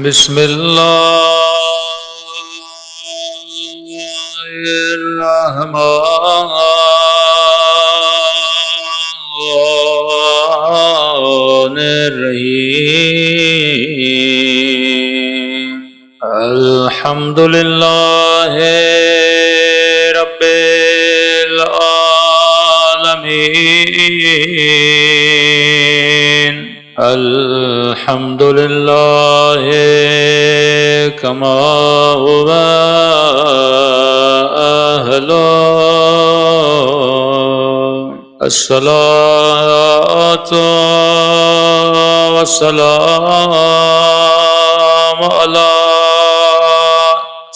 بسم اللہ الرحمن الرحیم الحمد للہ رب العالمین الحمد للہ کما هو اہلہ الصلاۃ والسلام علی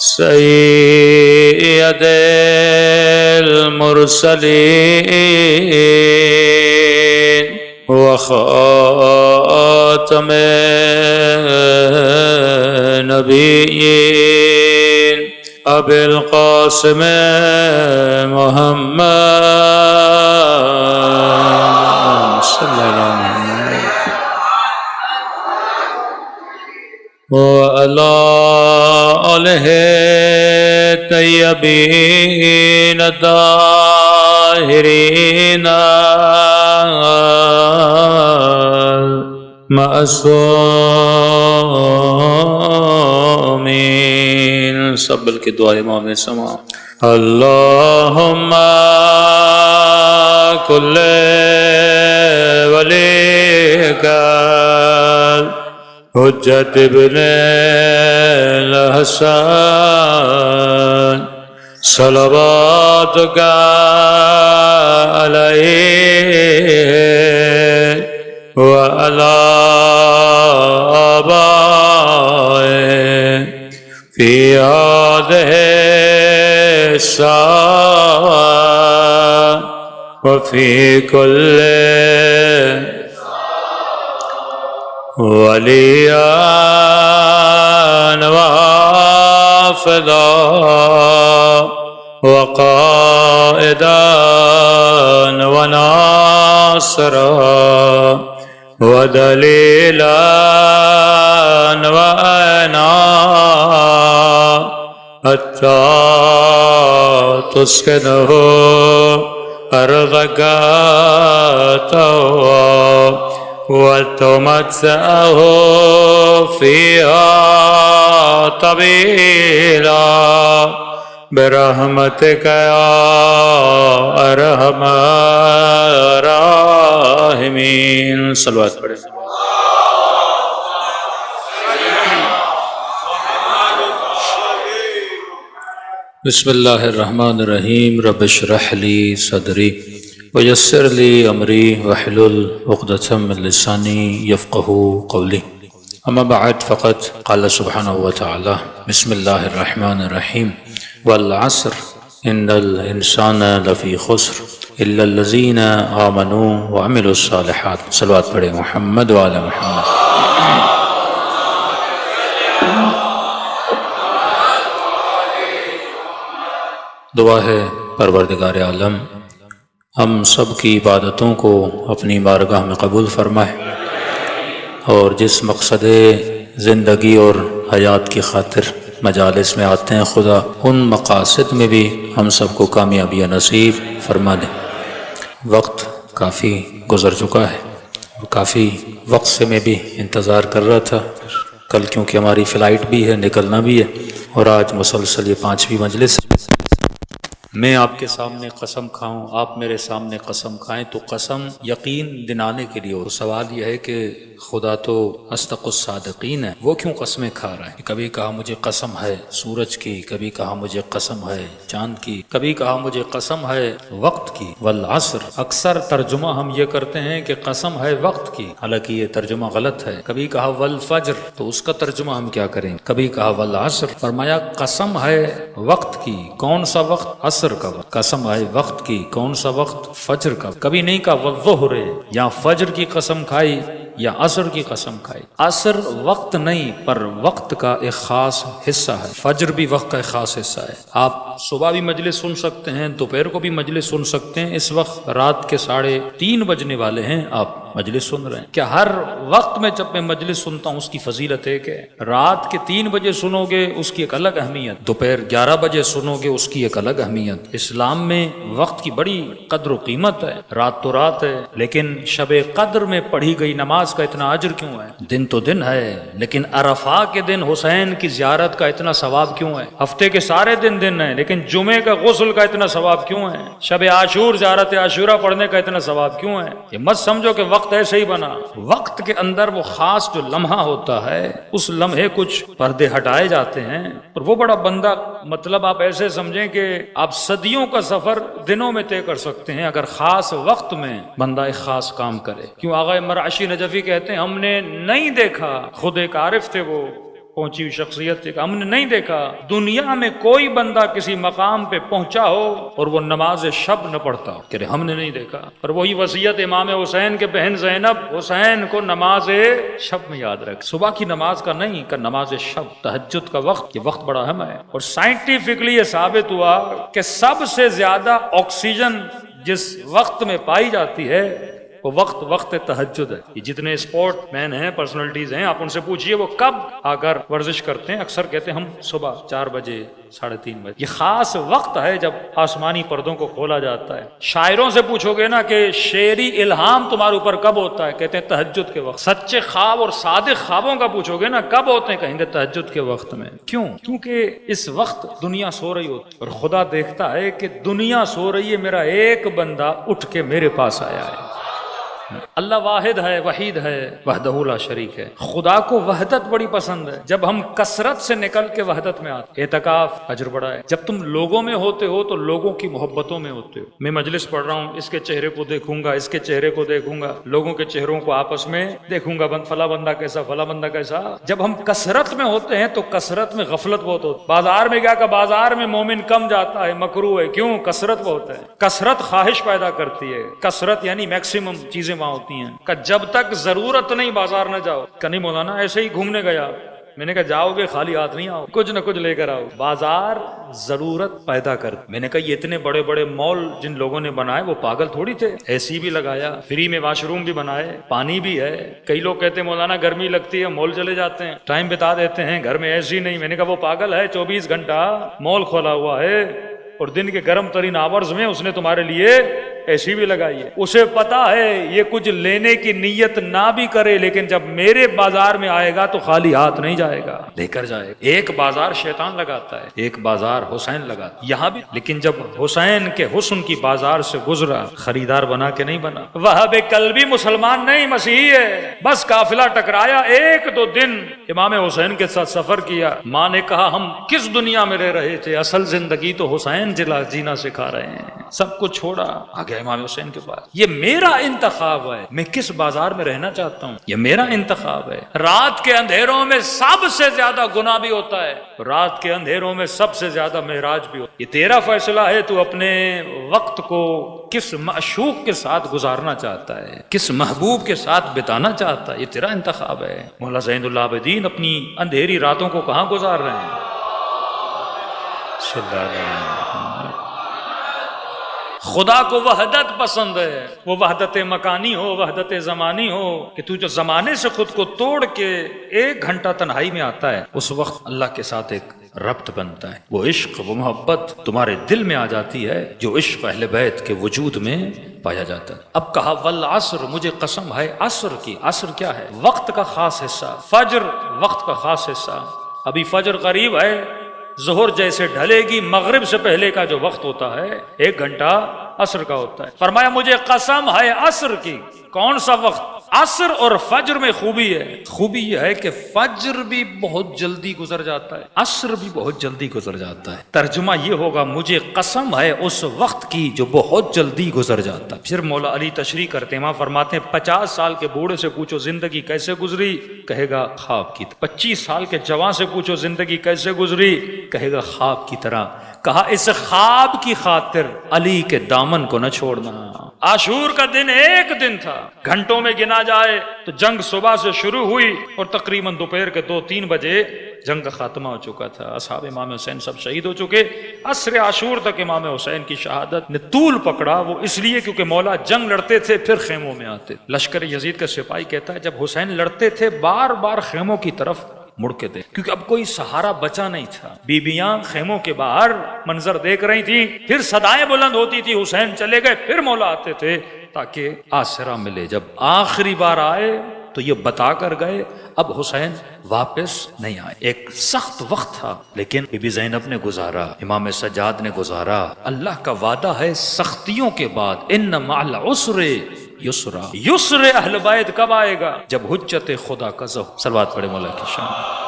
سید المرسلین وخاتم نبیین ابی القاسم محمد صلی اللہ علیہ وعلی آلہ طیبین الطاہرین معصومین سب بل کی دعا امام سما اللہم کل ولیک حجت ابن الحسن صلواتک علیہ وعلى آبائه في هذه الساعة وفي كل وليا وحافظا وقائدا وناصرا ودلیلا وعنا حتی تسکنه ارضک طوعا وتمتعه فيها طويلا برحمتک یا ارحم الراحمین صلوات پڑھیں بسم اللہ الرحمن الرحیم رب اشرح لی صدری ویسر لی امری واحلل عقدۃ من لسانی یفقهوا قولی اما بعد فقد قال سبحانہ وتعالی بسم اللہ الرحمن الرحیم والعصر ان الانسان لفی خسر الا الذین آمنوا وعملوا الصالحات صلوات پڑھیں محمد وعلی محمد دعا ہے پروردگار عالم ہم سب کی عبادتوں کو اپنی بارگاہ میں قبول فرمائے اور جس مقصد زندگی اور حیات کی خاطر مجالس میں آتے ہیں خدا ان مقاصد میں بھی ہم سب کو کامیابی نصیب فرما دے۔ وقت کافی گزر چکا ہے اور کافی وقت سے میں بھی انتظار کر رہا تھا، کل کیونکہ ہماری فلائٹ بھی ہے نکلنا بھی ہے اور آج مسلسل یہ 5ویں مجلس میں آپ کے سامنے قسم کھاؤں آپ میرے سامنے قسم کھائیں تو قسم یقین دلانے کے لیے، اور سوال یہ ہے کہ خدا تو اصدق الصادقین ہے، وہ کیوں قسمیں کھا رہا ہے؟ کبھی کہا مجھے قسم ہے سورج کی، کبھی کہا مجھے قسم ہے چاند کی، کبھی کہا مجھے قسم ہے وقت کی۔ والعصر اکثر ترجمہ ہم یہ کرتے ہیں کہ قسم ہے وقت کی، حالانکہ یہ ترجمہ غلط ہے۔ کبھی کہا والفجر، تو اس کا ترجمہ ہم کیا کریں؟ کبھی کہا والعصر، فرمایا قسم ہے وقت کی۔ کون سا وقت؟ عصر کا وقت۔ قسم ہے وقت کی، کون سا وقت؟ فجر کا۔ کبھی نہیں کہا والظہر، یا فجر کی قسم کھائی یا عصر کی قسم کھائی۔ عصر وقت نہیں پر وقت کا ایک خاص حصہ ہے، فجر بھی وقت کا ایک خاص حصہ ہے۔ آپ صبح بھی مجلس سن سکتے ہیں، دوپہر کو بھی مجلس سن سکتے ہیں۔ اس وقت رات کے 3:30 بجنے والے ہیں، آپ مجلس سن رہے ہیں؟ کیا ہر وقت میں جب میں مجلس سنتا ہوں اس کی فضیلت ایک ہے؟ رات کے 3 بجے سنو گے اس کی ایک الگ اہمیت، دوپہر 11 بجے سنو گے اس کی ایک الگ اہمیت۔ اسلام میں وقت کی بڑی قدر و قیمت ہے۔ رات تو رات ہے، لیکن شب قدر میں پڑھی گئی نماز کا اتنا اجر کیوں ہے؟ دن تو دن ہے، لیکن عرفہ کے دن حسین کی زیارت کا اتنا ثواب کیوں ہے؟ ہفتے کے سارے دن دن ہیں، لیکن جمعے کا غسل کا اتنا ثواب کیوں ہے؟ شب عاشور زیارت عاشورہ پڑھنے کا اتنا ثواب کیوں ہے؟ یہ مت سمجھو کہ وقت ایسے ہی بنا۔ وقت کے اندر وہ خاص جو لمحہ ہوتا ہے، اس لمحے کچھ پردے ہٹائے جاتے ہیں، اور وہ بڑا بندہ، مطلب آپ ایسے سمجھیں کہ آپ صدیوں کا سفر دنوں میں طے کر سکتے ہیں اگر خاص وقت میں بندہ ایک خاص کام کرے۔ کیوں آغا مرعشی نجفی کہتے ہیں ہم نے نہیں دیکھا، خود ایک عارف تھے، وہ پہنچی ہوئی شخصیت تھی، کہ ہم نے نہیں دیکھا دنیا میں کوئی بندہ کسی مقام پہ پہنچا ہو اور وہ نماز شب نہ پڑھتا ہو، کہ ہم نے نہیں دیکھا۔ اور وہی وصیت امام حسین کے بہن زینب، حسین کو نماز شب میں یاد رکھ، صبح کی نماز کا نہیں، کہ نماز شب، تہجد کا وقت، یہ وقت بڑا اہم ہے۔ اور سائنٹیفکلی یہ ثابت ہوا کہ سب سے زیادہ آکسیجن جس وقت میں پائی جاتی ہے وہ وقت تہجد ہے۔ یہ جتنے اسپورٹ مین ہیں، پرسنالٹیز ہیں، آپ ان سے پوچھئے وہ کب آ کر ورزش کرتے ہیں، اکثر کہتے ہیں ہم صبح 4 بجے 3:30 بجے۔ یہ خاص وقت ہے جب آسمانی پردوں کو کھولا جاتا ہے۔ شاعروں سے پوچھو گے نا کہ شعری الہام تمہارے اوپر کب ہوتا ہے، کہتے ہیں تہجد کے وقت۔ سچے خواب اور صادق خوابوں کا پوچھو گے نا کب ہوتے ہیں، کہیں گے تہجد کے وقت میں۔ کیوں؟ کیونکہ اس وقت دنیا سو رہی ہوتی ہے، اور خدا دیکھتا ہے کہ دنیا سو رہی ہے، میرا ایک بندہ اٹھ کے میرے پاس آیا ہے۔ اللہ واحد ہے، وحید ہے، وحدہ لا شریک ہے۔ خدا کو وحدت بڑی پسند ہے۔ جب ہم کثرت سے نکل کے وحدت میں آتے، اعتکاف اجر بڑا ہے۔ جب تم لوگوں میں ہوتے ہو تو لوگوں کی محبتوں میں ہوتے ہو۔ میں مجلس پڑھ رہا ہوں، اس کے چہرے کو دیکھوں گا، اس کے چہرے کو دیکھوں گا، لوگوں کے چہروں کو آپس میں دیکھوں گا، فلاں بندہ کیسا، فلاں بندہ کیسا۔ جب ہم کثرت میں ہوتے ہیں تو کثرت میں غفلت بہت ہوتی ہے۔ بازار میں گیا کہ بازار میں مومن کم جاتا ہے، مکروہ ہے، کیوں؟ کثرت بہت ہے۔ کثرت خواہش پیدا کرتی ہے، کثرت یعنی میکسیمم چیزیں وہاں ہوتی ہیں۔ کہ جب تک ضرورت نہیں بازار نہ جاؤ۔ کہ نہیں مولانا ایسے ہی گھومنے گیا، میں نے کہا جاؤ گے خالی ہاتھ نہیں آؤ، کچھ نہ کچھ لے کر آؤ۔ بازار ضرورت پیدا کرتا۔ میں نے کہا یہ اتنے بڑے بڑے مال جن لوگوں نے بنائے وہ پاگل تھوڑی تھے، اے سی بھی لگایا، فری میں واش روم بھی بنائے، پانی بھی ہے۔ کئی لوگ کہتے ہیں مولانا گرمی لگتی ہے مال چلے جاتے ہیں، ٹائم بتا دیتے ہیں، گھر میں اے سی نہیں۔ میں نے کہا وہ پاگل ہے، 24 گھنٹہ مال کھولا ہوا ہے، اور دن کے گرم ترین آورز میں اس نے تمہارے لیے ایسی بھی لگائی ہے۔ اسے پتا ہے یہ کچھ لینے کی نیت نہ بھی کرے، لیکن جب میرے بازار میں آئے گا تو خالی ہاتھ نہیں جائے گا، لے کر جائے گا۔ ایک بازار شیطان لگاتا ہے، ایک بازار حسین لگاتا ہے، یہاں بھی۔ لیکن جب حسین کے حسن کی بازار سے گزرا، خریدار بنا کے نہیں بنا۔ وہاب قلبی مسلمان نہیں، مسیحی ہے۔ بس قافلہ ٹکرایا، 1-2 دن امام حسین کے ساتھ سفر کیا۔ ماں نے کہا ہم کس دنیا میں رہ رہے تھے، اصل زندگی تو حسین جینا سکھا رہے ہیں۔ سب کچھ چھوڑا، آ گیا امام حسین کے پاس۔ یہ میرا انتخاب ہے، میں کس بازار میں رہنا چاہتا ہوں، یہ میرا انتخاب ہے۔ رات کے اندھیروں میں سب سے زیادہ گناہ بھی ہوتا ہے، رات کے اندھیروں میں سب سے زیادہ معراج بھی ہوتا ہے۔ یہ تیرا فیصلہ ہے، تو اپنے وقت کو کس معشوق کے ساتھ گزارنا چاہتا ہے، کس محبوب کے ساتھ بتانا چاہتا ہے، یہ تیرا انتخاب ہے۔ مولا زین العابدین اپنی اندھیری راتوں کو کہاں گزار رہے ہیں؟ صلی اللہ علیہ وسلم۔ خدا کو وحدت پسند ہے، وہ وحدت مکانی ہو، وحدت زمانی ہو، کہ تو جو زمانے سے خود کو توڑ کے 1 گھنٹہ تنہائی میں آتا ہے، اس وقت اللہ کے ساتھ ایک ربط بنتا ہے۔ وہ عشق، وہ محبت تمہارے دل میں آ جاتی ہے، جو عشق اہل بیت کے وجود میں پایا جاتا ہے۔ اب کہا والعصر، مجھے قسم ہے عصر کی۔ عصر کیا ہے؟ وقت کا خاص حصہ۔ فجر وقت کا خاص حصہ۔ ابھی فجر قریب ہے، ظہر جیسے ڈھلے گی، مغرب سے پہلے کا جو وقت ہوتا ہے 1 گھنٹہ عصر کا ہوتا ہے۔ فرمایا مجھے قسم ہے عصر کی۔ کون سا وقت؟ عصر اور فجر میں خوبی ہے، خوبی یہ ہے کہ فجر بھی بہت جلدی گزر جاتا ہے، عصر بھی بہت جلدی گزر جاتا ہے۔ ترجمہ یہ ہوگا مجھے قسم ہے اس وقت کی جو بہت جلدی گزر جاتا ہے۔ پھر مولا علی تشریح کرتے ہیں، وہاں فرماتے ہیں 50 سال کے بوڑھے سے پوچھو زندگی کیسے گزری، کہے گا خواب کی طرح۔ 25 سال کے جوان سے پوچھو زندگی کیسے گزری، کہے گا خواب کی طرح۔ کہا اس خواب کی خاطر علی کے دامن کو نہ چھوڑنا۔ عاشور کا دن ایک دن تھا، گھنٹوں میں گنا جائے تو جنگ صبح سے شروع ہوئی اور تقریباً دوپہر کے 2-3 بجے جنگ کا خاتمہ ہو چکا تھا۔ اصحاب امام حسین سب شہید ہو چکے۔ عصر عاشور تک امام حسین کی شہادت نے طول پکڑا، وہ اس لیے کیونکہ مولا جنگ لڑتے تھے پھر خیموں میں آتے۔ لشکر یزید کا سپاہی کہتا ہے جب حسین لڑتے تھے بار بار خیموں کی طرف مڑ کے دے، کیونکہ اب کوئی سہارا بچا نہیں تھا۔ بیبیاں خیموں کے باہر منظر دیکھ رہی تھیں، پھر صدائیں بلند ہوتی تھی حسین چلے گئے، پھر مولا آتے تھے تاکہ آسرا ملے۔ جب آخری بار آئے تو یہ بتا کر گئے اب حسین واپس نہیں آئے۔ ایک سخت وقت تھا لیکن بی بی زینب نے گزارا، امام سجاد نے گزارا۔ اللہ کا وعدہ ہے سختیوں کے بعد ان مع العسر یسرا۔ یسر اہل بیت کب آئے گا؟ جب حجت خدا کا ظہور۔ صلوات پڑھے مولا کی شان۔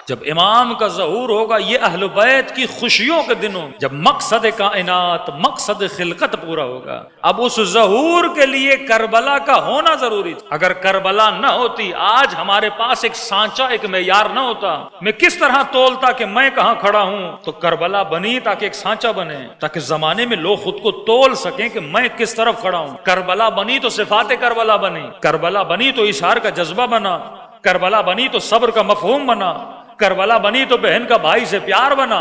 جب امام کا ظہور ہوگا یہ اہل بیت کی خوشیوں کے دنوں، جب مقصد کائنات مقصد خلقت پورا ہوگا۔ اب اس ظہور کے لیے کربلا کا ہونا ضروری تھا۔ اگر کربلا نہ ہوتی، آج ہمارے پاس ایک سانچہ ایک معیار نہ ہوتا، میں کس طرح تولتا کہ میں کہاں کھڑا ہوں، تو کربلا بنی تاکہ ایک سانچہ بنے، تاکہ زمانے میں لوگ خود کو تول سکیں کہ میں کس طرف کھڑا ہوں۔ کربلا بنی تو صفات کربلا بنی، کربلا بنی تو اظہار کا جذبہ بنا، کربلا بنی تو صبر کا مفہوم بنا، کربلا بنی تو بہن کا بھائی سے پیار بنا۔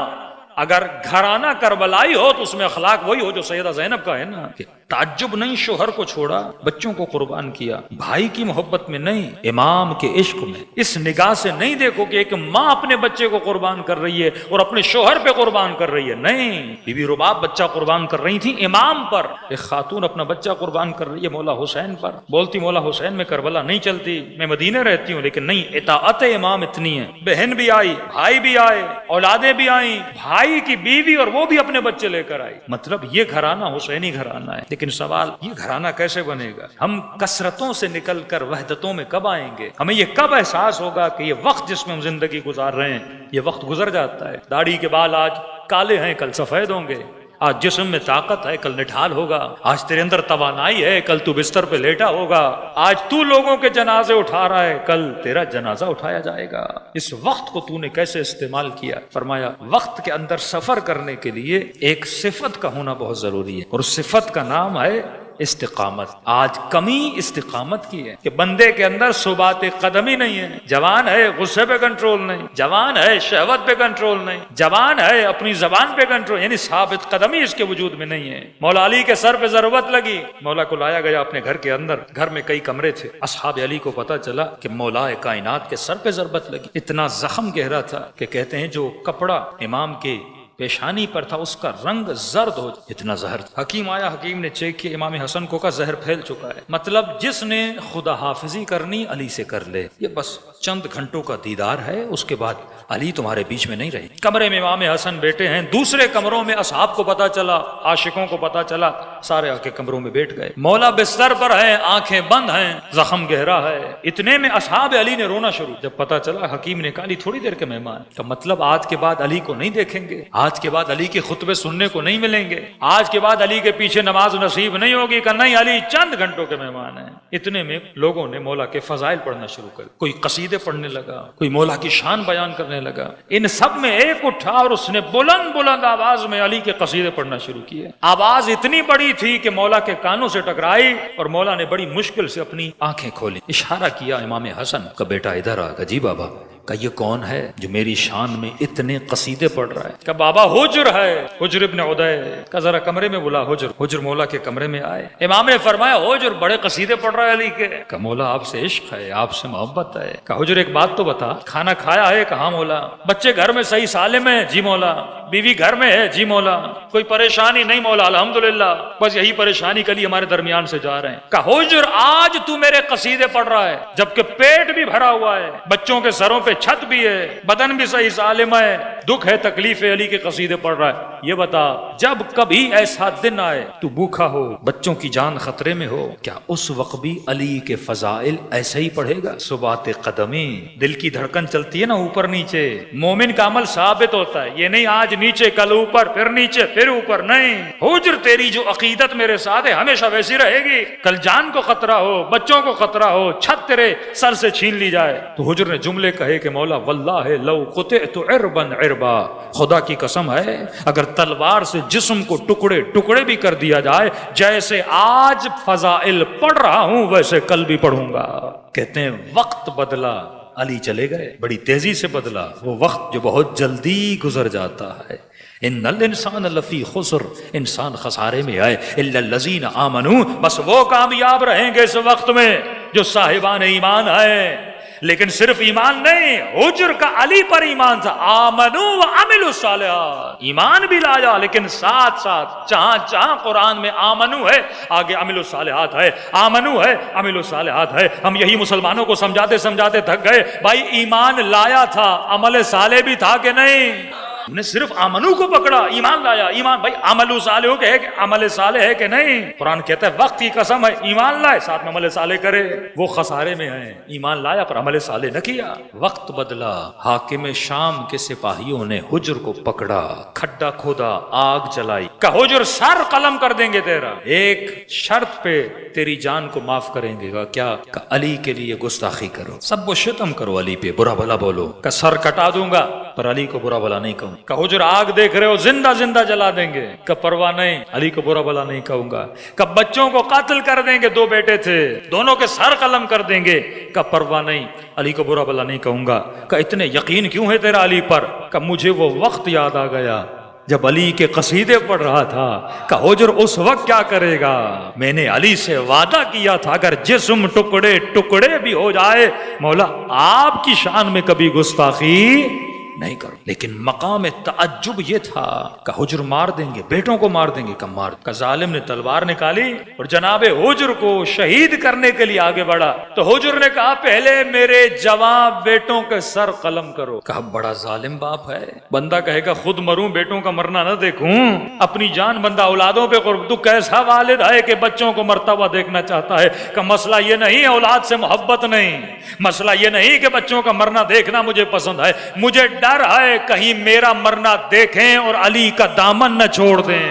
اگر گھرانہ کربلائی ہو تو اس میں اخلاق وہی ہو جو سیدہ زینب کا ہے نا، کہ تعجب نہیں شوہر کو چھوڑا، بچوں کو قربان کیا، بھائی کی محبت میں نہیں، امام کے عشق میں۔ اس نگاہ سے نہیں دیکھو کہ ایک ماں اپنے بچے کو قربان کر رہی ہے اور اپنے شوہر پہ قربان کر رہی ہے، نہیں، بی بی رباب بچہ قربان کر رہی تھی امام پر، ایک خاتون اپنا بچہ قربان کر رہی ہے مولا حسین پر، بولتی مولا حسین میں کربلا نہیں چلتی، میں مدینے رہتی ہوں، لیکن نہیں، اطاعت امام اتنی ہے، بہن بھی آئی، بھائی بھی آئے، اولادیں بھی آئیں، بھائی کی بیوی اور وہ بھی اپنے بچے لے کر آئی۔ مطلب یہ گھرانہ حسینی گھرانہ ہے۔ لیکن سوال یہ گھرانہ کیسے بنے گا؟ ہم کثرتوں سے نکل کر وحدتوں میں کب آئیں گے؟ ہمیں یہ کب احساس ہوگا کہ یہ وقت جس میں ہم زندگی گزار رہے ہیں یہ وقت گزر جاتا ہے؟ داڑھی کے بال آج کالے ہیں کل سفید ہوں گے، آج جسم میں طاقت ہے کل نٹھال ہوگا، آج تیرے اندر توانائی ہے کل تو بستر پہ لیٹا ہوگا، آج تو لوگوں کے جنازے اٹھا رہا ہے کل تیرا جنازہ اٹھایا جائے گا۔ اس وقت کو تو نے کیسے استعمال کیا؟ فرمایا وقت کے اندر سفر کرنے کے لیے ایک صفت کا ہونا بہت ضروری ہے، اور اس صفت کا نام ہے استقامت۔ آج کمی استقامت کی ہے کہ بندے کے اندر ثبات قدمی نہیں ہے، جوان ہے غصے پہ کنٹرول نہیں، جوان ہے شہوت پہ کنٹرول نہیں، جوان ہے اپنی زبان پہ کنٹرول، یعنی ثابت قدمی اس کے وجود میں نہیں ہے۔ مولا علی کے سر پہ ضرورت لگی، مولا کو لایا گیا اپنے گھر کے اندر، گھر میں کئی کمرے تھے، اصحاب علی کو پتا چلا کہ مولا کائنات کے سر پہ ضرورت لگی، اتنا زخم گہرا تھا کہ کہتے ہیں جو کپڑا امام کے پیشانی پر تھا اس کا رنگ زرد ہو، اتنا زہر تھا۔ حکیم آیا، حکیم نے چیک کیا، امام حسن کو کا زہر پھیل چکا ہے، مطلب جس نے خدا حافظی کرنی علی سے کر لے، یہ بس چند گھنٹوں کا دیدار ہے، اس کے بعد علی تمہارے بیچ میں نہیں رہے۔ کمرے میں امام حسن بیٹھے ہیں، دوسرے کمروں میں اصحاب کو پتا چلا، عاشقوں کو پتا چلا، سارے آ کے کمروں میں بیٹھ گئے، مولا بستر پر ہیں، آنکھیں بند ہیں، زخم گہرا ہے، اتنے میں اصحاب علی نے رونا شروع۔ جب پتا چلا حکیم نے کہا علی تھوڑی دیر کے مہمان، کا مطلب آج کے بعد علی کو نہیں دیکھیں گے، آج کے بعد علی کے خطبے سننے کو نہیں ملیں گے، آج کے بعد علی کے پیچھے نماز نصیب نہیں ہوگی، کہ نہیں علی چند گھنٹوں کے مہمان ہیں۔ اتنے میں لوگوں نے مولا کے فضائل پڑھنا شروع کر، کوئی قصیدے پڑھنے لگا، کوئی مولا کی شان بیان کرنے لگا، ان سب میں ایک اٹھا اور اس نے بلند بلند آواز میں علی کے قصیدے پڑھنا شروع کیے۔ آواز اتنی بڑی تھی کہ مولا کے کانوں سے ٹکرائی اور مولا نے بڑی مشکل سے اپنی آنکھیں کھولی، اشارہ کیا امام حسن کا بیٹا ادھر آ گا، جی بابا، کہ یہ کون ہے جو میری شان میں اتنے قصیدے پڑھ رہا ہے؟ کہ بابا حجر ہے، حجر ابن عدی، کہ ذرا کمرے میں بلا حجر۔ حجر مولا کے کمرے میں آئے، امام نے فرمایا حجر بڑے قصیدے پڑھ رہا ہے علی کے، کہ مولا آپ سے عشق ہے، آپ سے محبت ہے۔ کہ حجر ایک بات تو بتا، کھانا کھایا ہے؟ کہاں مولا۔ بچے گھر میں صحیح سالم ہے؟ جی مولا۔ بیوی گھر میں ہے؟ جی مولا۔ کوئی پریشانی نہیں مولا؟ الحمدللہ، بس یہی پریشانی کے لیے ہمارے درمیان سے جا رہے ہیں۔ کہ حجر آج تو میرے قصیدے پڑھ رہا ہے جبکہ پیٹ بھی بھرا ہوا ہے، بچوں کے سروں پہ چھت بھی ہے، بدن بھی صحیح سالم ہے، دکھ ہے تکلیف ہے، علی کے قصیدے پڑھ رہا ہے۔ یہ بتا جب کبھی ایسا دن آئے تو بھوکا ہو، بچوں کی جان خطرے میں ہو، کیا اس وقت بھی علی کے فضائل ایسے ہی پڑھے گا؟ ثبات قدمی، دل کی دھڑکن چلتی ہے نا اوپر نیچے، مومن کا عمل ثابت ہوتا ہے، یہ نہیں آج نیچے کل اوپر پھر نیچے پھر اوپر، نہیں۔ حجر تیری جو عقیدت میرے ساتھ ہے ہمیشہ ویسی رہے گی، کل جان کو خطرہ ہو، بچوں کو خطرہ ہو، چھت تیرے سر سے چھین لی جائے تو حجر نے جملے کہے کہ مولا واللہ لو قطعت عربا عربا، خدا کی قسم ہے اگر تلوار سے جسم کو ٹکڑے ٹکڑے بھی کر دیا جائے، جیسے آج فضائل پڑھ رہا ہوں ویسے کل بھی پڑھوں گا۔ کہتے ہیں وقت بدلا، علی چلے گئے، بڑی تیزی سے بدلا وہ وقت جو بہت جلدی گزر جاتا ہے۔ ان الانسان لفی خسر، انسان خسارے میں آئے، الا الذین آمنوا، بس وہ کامیاب رہیں گے اس وقت میں جو صاحبان ایمان ہے۔ لیکن صرف ایمان نہیں، حجر کا علی پر ایمان تھا، آمنوا وعملوا الصالحات، ایمان بھی لایا لیکن ساتھ ساتھ جہاں جہاں قرآن میں آمنو ہے آگے عملوا الصالحات ہے، آمنو ہے عملوا الصالحات ہے۔ ہم یہی مسلمانوں کو سمجھاتے سمجھاتے تھک گئے، بھائی ایمان لایا تھا عمل صالح بھی تھا کہ نہیں؟ ہم نے صرف آمنو کو پکڑا، ایمان لایا، ایمان بھائی عمل صالح ہو کہ عمل صالح ہے کہ نہیں؟ قرآن کہتا ہے وقت کی قسم ہے، ایمان لائے ساتھ میں عمل صالح کرے، وہ خسارے میں ہیں۔ ایمان لایا پر عمل صالح نہ کیا، وقت بدلا۔ حاکم شام کے سپاہیوں نے حجر کو پکڑا، کھڈا کھودا، آگ جلائی، کہ حجر سر قلم کر دیں گے تیرا، ایک شرط پہ تیری جان کو معاف کریں گے گا، کیا؟ کہ علی کے لیے گستاخی کرو، سب و شتم کرو، علی پہ برا بھلا بولو، کہ سر کٹا دوں گا پر علی کو برا بھلا نہیں کہوں، کہ حجر آگ دیکھ رہے ہو زندہ زندہ جلا دیں گے، کہ پرواہ نہیں علی کو برا بھلا نہیں کہوں گا، کہ بچوں کو قتل کر دیں گے، 2 بیٹے تھے دونوں کے سر قلم کر دیں گے، کہ پرواہ نہیں علی کو برا بھلا نہیں کہوں گا، کہ اتنے یقین کیوں ہے تیرا علی پر؟ کہ مجھے وہ وقت یاد آ گیا جب علی کے قصیدے پڑھ رہا تھا، کہ حجر اس وقت کیا کرے گا؟ میں نے علی سے وعدہ کیا تھا اگر جسم ٹکڑے ٹکڑے بھی ہو جائے مولا آپ کی شان میں کبھی گستاخی نہیں کرو۔ لیکن مقام تعجب یہ تھا کہ حجر مار دیں گے، بیٹوں کو مار دیں گے، کم مار، کہ ظالم نے تلوار نکالی اور جناب حجر کو شہید کرنے کے لیے آگے بڑھا، تو حجر نے کہا پہلے میرے جوان بیٹوں کے سر قلم کرو۔ کہا بڑا ظالم باپ ہے، بندہ کہے گا خود مروں بیٹوں کا مرنا نہ دیکھوں، اپنی جان بندہ اولادوں پہ قرب، تو کیسا والد ہے کہ بچوں کو مرتا ہوا دیکھنا چاہتا ہے؟ کہ مسئلہ یہ نہیں اولاد سے محبت نہیں، مسئلہ یہ نہیں کہ بچوں کا مرنا دیکھنا مجھے پسند ہے، مجھے ڈر ہے کہیں میرا مرنا دیکھیں اور علی کا دامن نہ چھوڑ دیں۔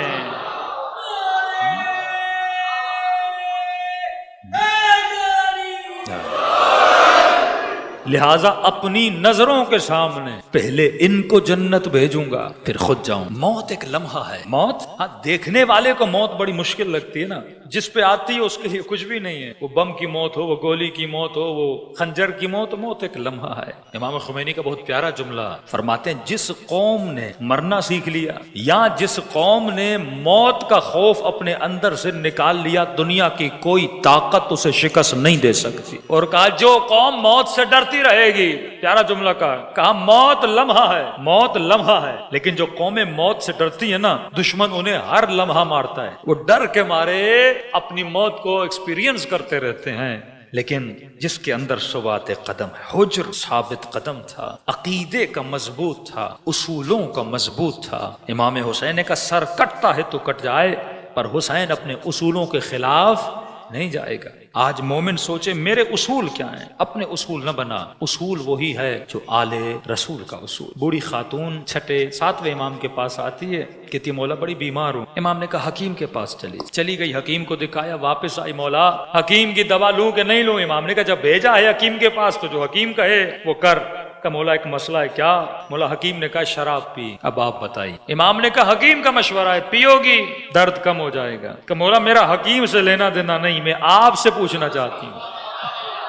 لہذا اپنی نظروں کے سامنے پہلے ان کو جنت بھیجوں گا پھر خود جاؤں۔ موت ایک لمحہ ہے، موت ہاں دیکھنے والے کو موت بڑی مشکل لگتی ہے نا، جس پہ آتی ہے اس کے لیے کچھ بھی نہیں ہے، وہ بم کی موت ہو، وہ گولی کی موت ہو، وہ خنجر کی موت، موت ایک لمحہ ہے۔ امام خمینی کا بہت پیارا جملہ فرماتے ہیں جس قوم نے مرنا سیکھ لیا یا جس قوم نے موت کا خوف اپنے اندر سے نکال لیا، دنیا کی کوئی طاقت اسے شکست نہیں دے سکتی۔ اور کہا جو قوم موت سے ڈرتی رہے گی، پیارا جملہ کہا موت لمحہ ہے، موت لمحہ ہے، لیکن جو قومیں موت سے ڈرتی ہیں نا دشمن انہیں ہر لمحہ مارتا ہے، وہ ڈر کے مارے اپنی موت کو ایکسپیرینس کرتے رہتے ہیں۔ لیکن جس کے اندر ثبات قدم ہے، حجر ثابت قدم تھا، عقیدے کا مضبوط تھا، اصولوں کا مضبوط تھا۔ امام حسین کا سر کٹتا ہے تو کٹ جائے، پر حسین اپنے اصولوں کے خلاف نہیں جائے گا۔ آج مومن سوچے میرے اصول کیا ہیں، اپنے اصول نہ بنا، اصول وہی ہے جو آل رسول کا اصول۔ بوڑھی خاتون 7ویں امام کے پاس آتی ہے، کہتی مولا بڑی بیمار ہوں۔ امام نے کہا حکیم کے پاس چلی گئی، حکیم کو دکھایا، واپس آئی، مولا حکیم کی دوا لوں کہ نہیں لوں؟ امام نے کہا جب بھیجا ہے حکیم کے پاس تو جو حکیم کہے وہ کر۔ کہ مولا ایک مسئلہ ہے، کیا؟ مولا حکیم نے کہا شراب پی، اب آپ بتائیے۔ امام نے کہا حکیم کا مشورہ ہے، پیو گی درد کم ہو جائے گا۔ کہ مولا میرا حکیم سے لینا دینا نہیں، میں آپ سے پوچھنا چاہتی ہوں۔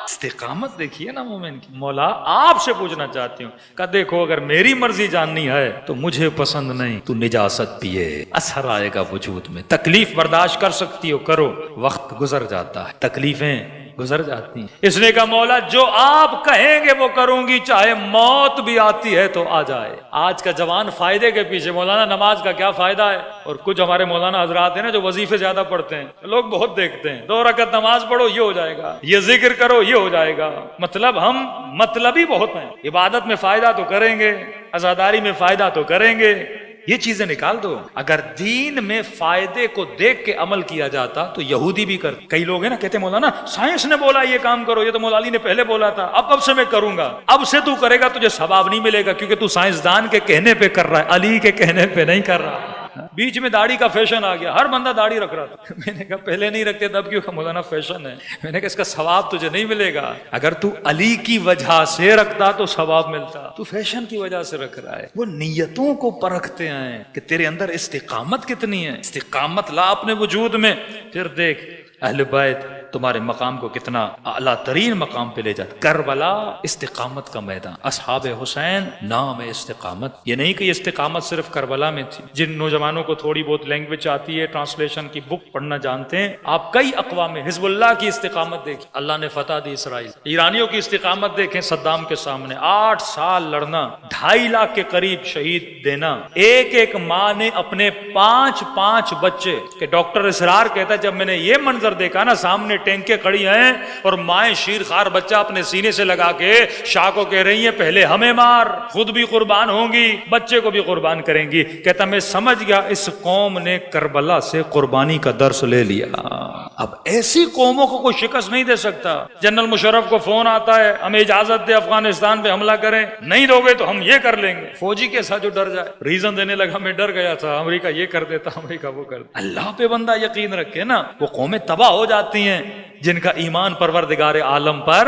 استقامت دیکھیے نا مومن کی، مولا آپ سے پوچھنا چاہتی ہوں۔ کہ دیکھو اگر میری مرضی جاننی ہے تو مجھے پسند نہیں، تو نجاست پیے، اثر آئے گا وجود میں، تکلیف برداشت کر سکتی ہو کرو، وقت گزر جاتا ہے، تکلیفیں گزر جاتی ہیں۔ اس نے کہا مولا جو آپ کہیں گے وہ کروں گی، چاہے موت بھی آتی ہے تو آ جائے۔ آج کا جوان فائدے کے پیچھے، مولانا نماز کا کیا فائدہ ہے؟ اور کچھ ہمارے مولانا حضرات ہیں نا جو وظیفے زیادہ پڑھتے ہیں، لوگ بہت دیکھتے ہیں 2 رکعت نماز پڑھو یہ ہو جائے گا، یہ ذکر کرو یہ ہو جائے گا، مطلب ہم مطلبی بہت ہیں، عبادت میں فائدہ تو کریں گے، عزاداری میں فائدہ تو کریں گے، یہ چیزیں نکال دو۔ اگر دین میں فائدے کو دیکھ کے عمل کیا جاتا تو یہودی بھی کرتے۔ کئی لوگ ہیں نا کہتے ہیں مولانا سائنس نے بولا یہ کام کرو، یہ تو مولا علی نے پہلے بولا تھا، اب سے میں کروں گا، اب سے تو کرے گا تجھے ثواب نہیں ملے گا کیونکہ تو سائنسدان کے کہنے پہ کر رہا ہے، علی کے کہنے پہ نہیں کر رہا۔ بیچ میں داڑھی کا فیشن آ گیا، ہر بندہ داڑھی رکھ رہا تھا. میں نے کہا پہلے نہیں رکھتے تب کیوں؟ کہ مولانا فیشن ہے. میں نے کہا اس کا ثواب تجھے نہیں ملے گا. اگر تو علی کی وجہ سے رکھتا تو ثواب ملتا، تو فیشن کی وجہ سے رکھ رہا ہے. وہ نیتوں کو پرکھتے ہیں کہ تیرے اندر استقامت کتنی ہے. استقامت لا اپنے وجود میں، پھر دیکھ اہل بیت تمہارے مقام کو کتنا اعلیٰ ترین مقام پہ لے جاتا. کربلا استقامت کا میدان، اصحاب حسین نام ہے استقامت. یہ نہیں کہ یہ استقامت صرف کربلا میں تھی. جن نوجوانوں کو تھوڑی بہت لینگویج آتی ہے، ٹرانسلیشن کی بک پڑھنا جانتے ہیں، آپ کئی اقوام میں حزب اللہ کی استقامت دیکھیں، اللہ نے فتح دی اسرائیل. ایرانیوں کی استقامت دیکھیں، صدام کے سامنے 8 سال لڑنا، 2.5 لاکھ کے قریب شہید دینا. ایک ایک ماں نے اپنے 5 بچے کہ ڈاکٹر اسرار کہتا ہے جب میں نے یہ منظر دیکھا نا، سامنے ٹینکیں کھڑی ہیں اور مائیں شیر خوار بچہ اپنے سینے سے لگا کے شاہ کو کہہ رہی ہیں پہلے ہمیں مار، خود بھی قربان ہوں گی، بچے کو بھی قربان کریں گی. کہتا میں سمجھ گیا اس قوم نے کربلا سے قربانی کا درس لے لیا. اب ایسی قوموں کو کوئی شکست نہیں دے سکتا. جنرل مشرف کو فون آتا ہے ہمیں اجازت دے افغانستان پہ حملہ کریں، نہیں دو گے تو ہم یہ کر لیں گے. فوجی کے ساتھ جو ڈر جائے، ریزن دینے لگا میں ڈر گیا تھا، امریکہ یہ کر دیتا، امریکہ وہ کر دیتا. اللہ پہ بندہ یقین رکھے نا، وہ قومیں تباہ ہو جاتی ہیں جن کا ایمان پروردگار عالم پر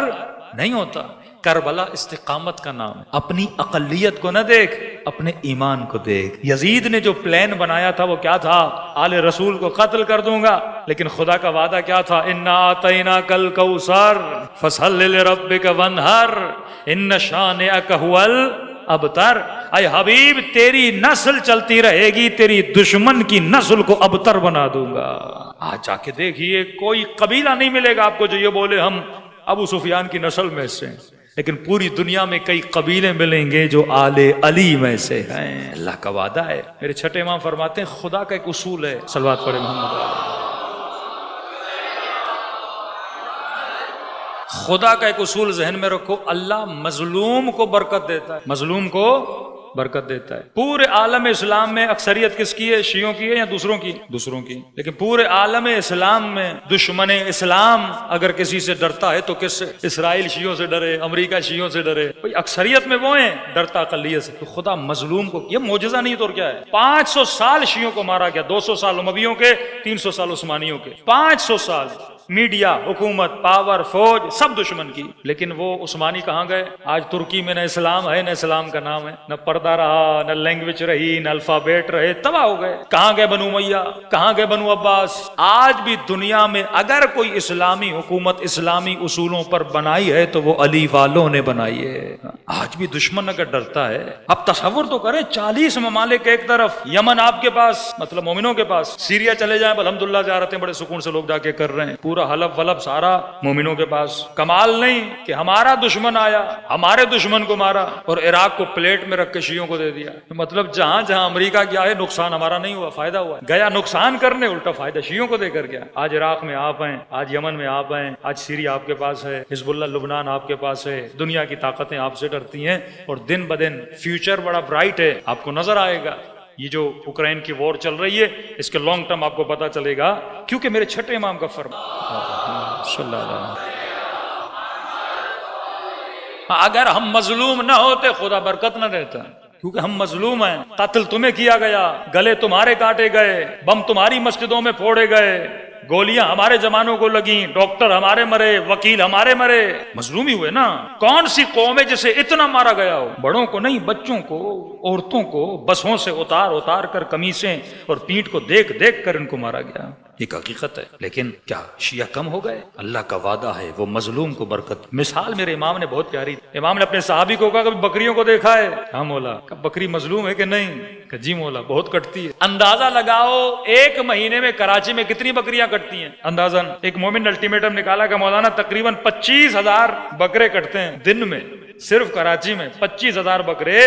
نہیں ہوتا. کربلا استقامت کا نام ہے. اپنی اقلیت کو نہ دیکھ، اپنے ایمان کو دیکھ. یزید نے جو پلان بنایا تھا وہ کیا تھا؟ آل رسول کو قتل کر دوں گا، لیکن خدا کا وعدہ کیا تھا؟ انا اعطیناک الکوثر فصل لربک وانحر ان شانئک هو الابتر. اے حبیب تیری نسل چلتی رہے گی، تیری دشمن کی نسل کو ابتر بنا دوں گا. آج جا کے دیکھیے کوئی قبیلہ نہیں ملے گا آپ کو جو یہ بولے ہم ابو سفیان کی نسل میں سے، لیکن پوری دنیا میں کئی قبیلے ملیں گے جو آل علی میں سے ہیں. اللہ کا وعدہ ہے. میرے چھٹے امام فرماتے ہیں خدا کا ایک اصول ہے، صلوات پڑھے محمد. خدا کا ایک اصول ذہن میں رکھو، اللہ مظلوم کو برکت دیتا ہے، مظلوم کو برکت دیتا ہے. پورے عالم اسلام میں اکثریت کس کی ہے؟ شیعوں کی ہے یا دوسروں کی؟ دوسروں کی. لیکن پورے عالم اسلام میں دشمن اسلام اگر کسی سے ڈرتا ہے تو کس سے؟ اسرائیل شیعوں سے ڈرے، امریکہ شیعوں سے ڈرے. بھئی اکثریت میں وہ ہیں ڈرتا اقلیت سے. تو خدا مظلوم کو، یہ معجزہ نہیں تو اور کیا ہے؟ 500 سال شیعوں کو مارا گیا، 200 سال امویوں کے، 300 سال عثمانیوں کے. 500 سال میڈیا، حکومت، پاور، فوج سب دشمن کی. لیکن وہ عثمانی کہاں گئے؟ آج ترکی میں نہ اسلام ہے، نہ اسلام کا نام ہے، نہ پردہ رہا، نہ لینگویج رہی، نہ الفابیٹ رہے، تباہ ہو گئے. کہاں گئے بنو امیہ؟ کہاں گئے بنو عباس؟ آج بھی دنیا میں اگر کوئی اسلامی حکومت اسلامی اصولوں پر بنائی ہے تو وہ علی والوں نے بنائی ہے. آج بھی دشمن اگر ڈرتا ہے، اب تصور تو کریں 40 ممالک ایک طرف، یمن آپ کے پاس، مطلب مومنوں کے پاس، سیریا چلے جائیں الحمدللہ زیارتیں بڑے سکون سے لوگ جا کے کر رہے ہیں، پورا حلب ولب سارا مومنوں کے پاس. کمال نہیں کہ ہمارا دشمن آیا ہمارے دشمن کو مارا اور عراق کو پلیٹ میں رکھ کے شیعوں کو دے دیا. مطلب جہاں جہاں امریکہ گیا ہے نقصان ہمارا نہیں ہوا، فائدہ ہوا. گیا نقصان کرنے، الٹا فائدہ شیعوں کو دے کر گیا. آج عراق میں آپ ہیں، آج یمن میں آپ ہیں، آج سیریا آپ کے پاس ہے، حزب اللہ لبنان آپ کے پاس ہے. دنیا کی طاقتیں آپ سے ڈرتی ہیں اور دن بدن فیوچر بڑا برائٹ ہے، آپ کو نظر آئے گا. یہ جو اوکرائن کی وار چل رہی ہے اس کے لانگ ٹرم آپ کو پتا چلے گا، کیونکہ میرے چھٹے امام کا فرمان صلی اللہ علیہ وسلم. اگر ہم مظلوم نہ ہوتے خدا برکت نہ دیتا، کیونکہ ہم مظلوم ہیں. قتل تمہیں کیا گیا، گلے تمہارے کاٹے گئے، بم تمہاری مسجدوں میں پھوڑے گئے، گولیاں ہمارے جوانوں کو لگیں، ڈاکٹر ہمارے مرے، وکیل ہمارے مرے. مظلوم ہی ہوئے نا. کون سی قوم ہے جسے اتنا مارا گیا ہو؟ بڑوں کو نہیں، بچوں کو، عورتوں کو بسوں سے اتار کر قمیصیں اور پیٹھ کو دیکھ دیکھ کر ان کو مارا گیا. ایک حقیقت ہے. لیکن کیا شیعہ کم ہو گئے؟ اللہ کا وعدہ ہے وہ مظلوم کو برکت. مثال میرے امام نے بہت پیاری. امام نے اپنے صحابی کو کہا کبھی بکریوں کو دیکھا ہے؟ ہاں مولا. بکری مظلوم ہے کہ نہیں؟ کہ جی مولا بہت کٹتی ہے. اندازہ لگاؤ ایک مہینے میں کراچی میں کتنی بکریاں کٹتی ہیں اندازاً. ایک مومن الٹیمیٹم نکالا کہ مولانا تقریباً 25,000 بکرے کٹتے ہیں دن میں. صرف کراچی میں 25,000 بکرے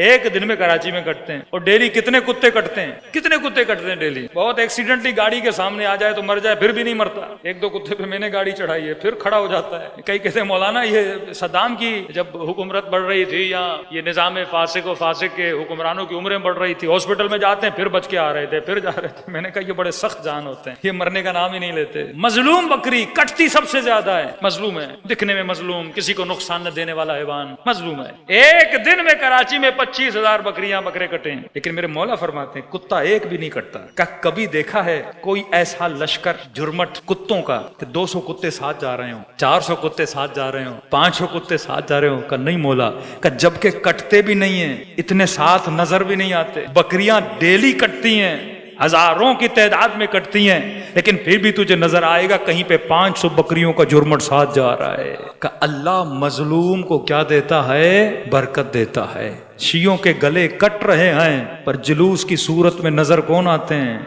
ایک دن میں کراچی میں کٹتے ہیں. اور ڈیلی کتنے کتے کٹتے ہیں؟ کتنے کتے کٹتے ہیں ڈیلی؟ بہت ایکسیڈنٹلی گاڑی کے سامنے آ جائے تو مر جائے، پھر بھی نہیں مرتا. 1-2 کتے پہ میں نے گاڑی چڑھائی ہے پھر کھڑا ہو جاتا ہے. کئی کہتے ہیں مولانا یہ صدام کی جب حکومت بڑھ رہی تھی یا یہ نظام فاسق و فاسق کے حکمرانوں کی عمریں بڑھ رہی تھی، ہاسپٹل میں جاتے ہیں پھر بچ کے آ رہے تھے، پھر جا رہے تھے. میں نے کہا یہ بڑے سخت جان ہوتے ہیں، یہ مرنے کا نام ہی نہیں لیتے. مظلوم بکری کٹتی سب سے زیادہ ہے، مظلوم ہے، دکھنے میں مظلوم، کسی کو نقصان نہ دینے والا حیوان. قربان مظلوم ہے. ایک دن میں کراچی میں 25,000 بکریاں بکرے کٹے ہیں, لیکن میرے مولا فرماتے ہیں کتا ایک بھی نہیں کٹتا. کبھی دیکھا ہے کوئی ایسا لشکر جرمٹ کتوں کا کہ 200 کتے ساتھ جا رہے ہوں, 400 کتے ساتھ جا رہے ہوں, 500 کتے ساتھ جا رہے ہوں؟ کہ نہیں مولا, کہ جب کہ کٹتے بھی نہیں ہیں, اتنے ساتھ نظر بھی نہیں آتے. بکریاں ڈیلی کٹتی ہیں, ہزاروں کی تعداد میں کٹتی ہیں, لیکن پھر بھی تجھے نظر آئے گا کہیں پہ 500 بکریوں کا جرمٹ ساتھ جا رہا ہے. کہ اللہ مظلوم کو کیا دیتا ہے؟ برکت دیتا ہے. شیعوں کے گلے کٹ رہے ہیں پر جلوس کی صورت میں نظر کون آتے ہیں؟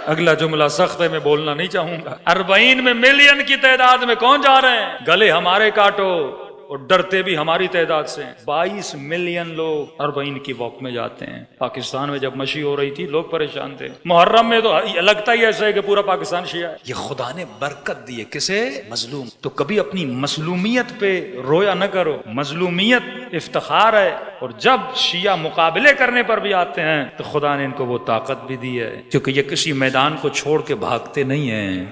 اگلا جملہ سخت ہے, میں بولنا نہیں چاہوں گا. 40 میں ملین کی تعداد میں کون جا رہے ہیں؟ گلے ہمارے کاٹو اور ڈرتے بھی ہماری تعداد سے. 22 ملین لوگ 40 کی واک میں جاتے ہیں. پاکستان میں جب مشی ہو رہی تھی لوگ پریشان تھے. محرم میں تو لگتا ہی ایسا ہے کہ پورا پاکستان شیعہ ہے. یہ خدا نے برکت دی ہے کسے؟ مظلوم. تو کبھی اپنی مظلومیت پہ رویا نہ کرو. مظلومیت افتخار ہے, اور جب شیعہ مقابلے کرنے پر بھی آتے ہیں تو خدا نے ان کو وہ طاقت بھی دی ہے, کیونکہ یہ کسی میدان کو چھوڑ کے بھاگتے نہیں ہیں.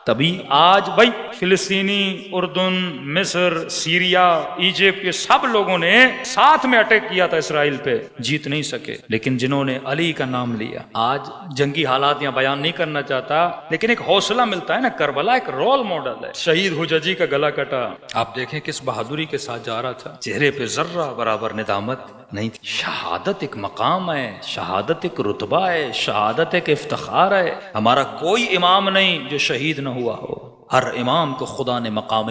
تبھی آج بھائی فلسطینی, اردن, مصر, سیریا, ایجپٹ, یہ سب لوگوں نے ساتھ میں اٹیک کیا تھا اسرائیل پہ, جیت نہیں سکے. لیکن جنہوں نے علی کا نام لیا, آج جنگی حالات یہاں بیان نہیں کرنا چاہتا, لیکن ایک حوصلہ ملتا ہے نا. کربلا ایک رول ماڈل ہے. شہید حججی کا گلا کٹا, آپ دیکھیں کس بہادری کے ساتھ جا رہا تھا, چہرے پہ ذرہ برابر ندامت نہیں تھی. شہادت ایک مقام ہے, شہادت ایک رتبہ ہے, شہادت ایک افتخار ہے. ہمارا کوئی امام نہیں جو شہید نہ ہوا ہو. ہر امام کو خدا نے مقام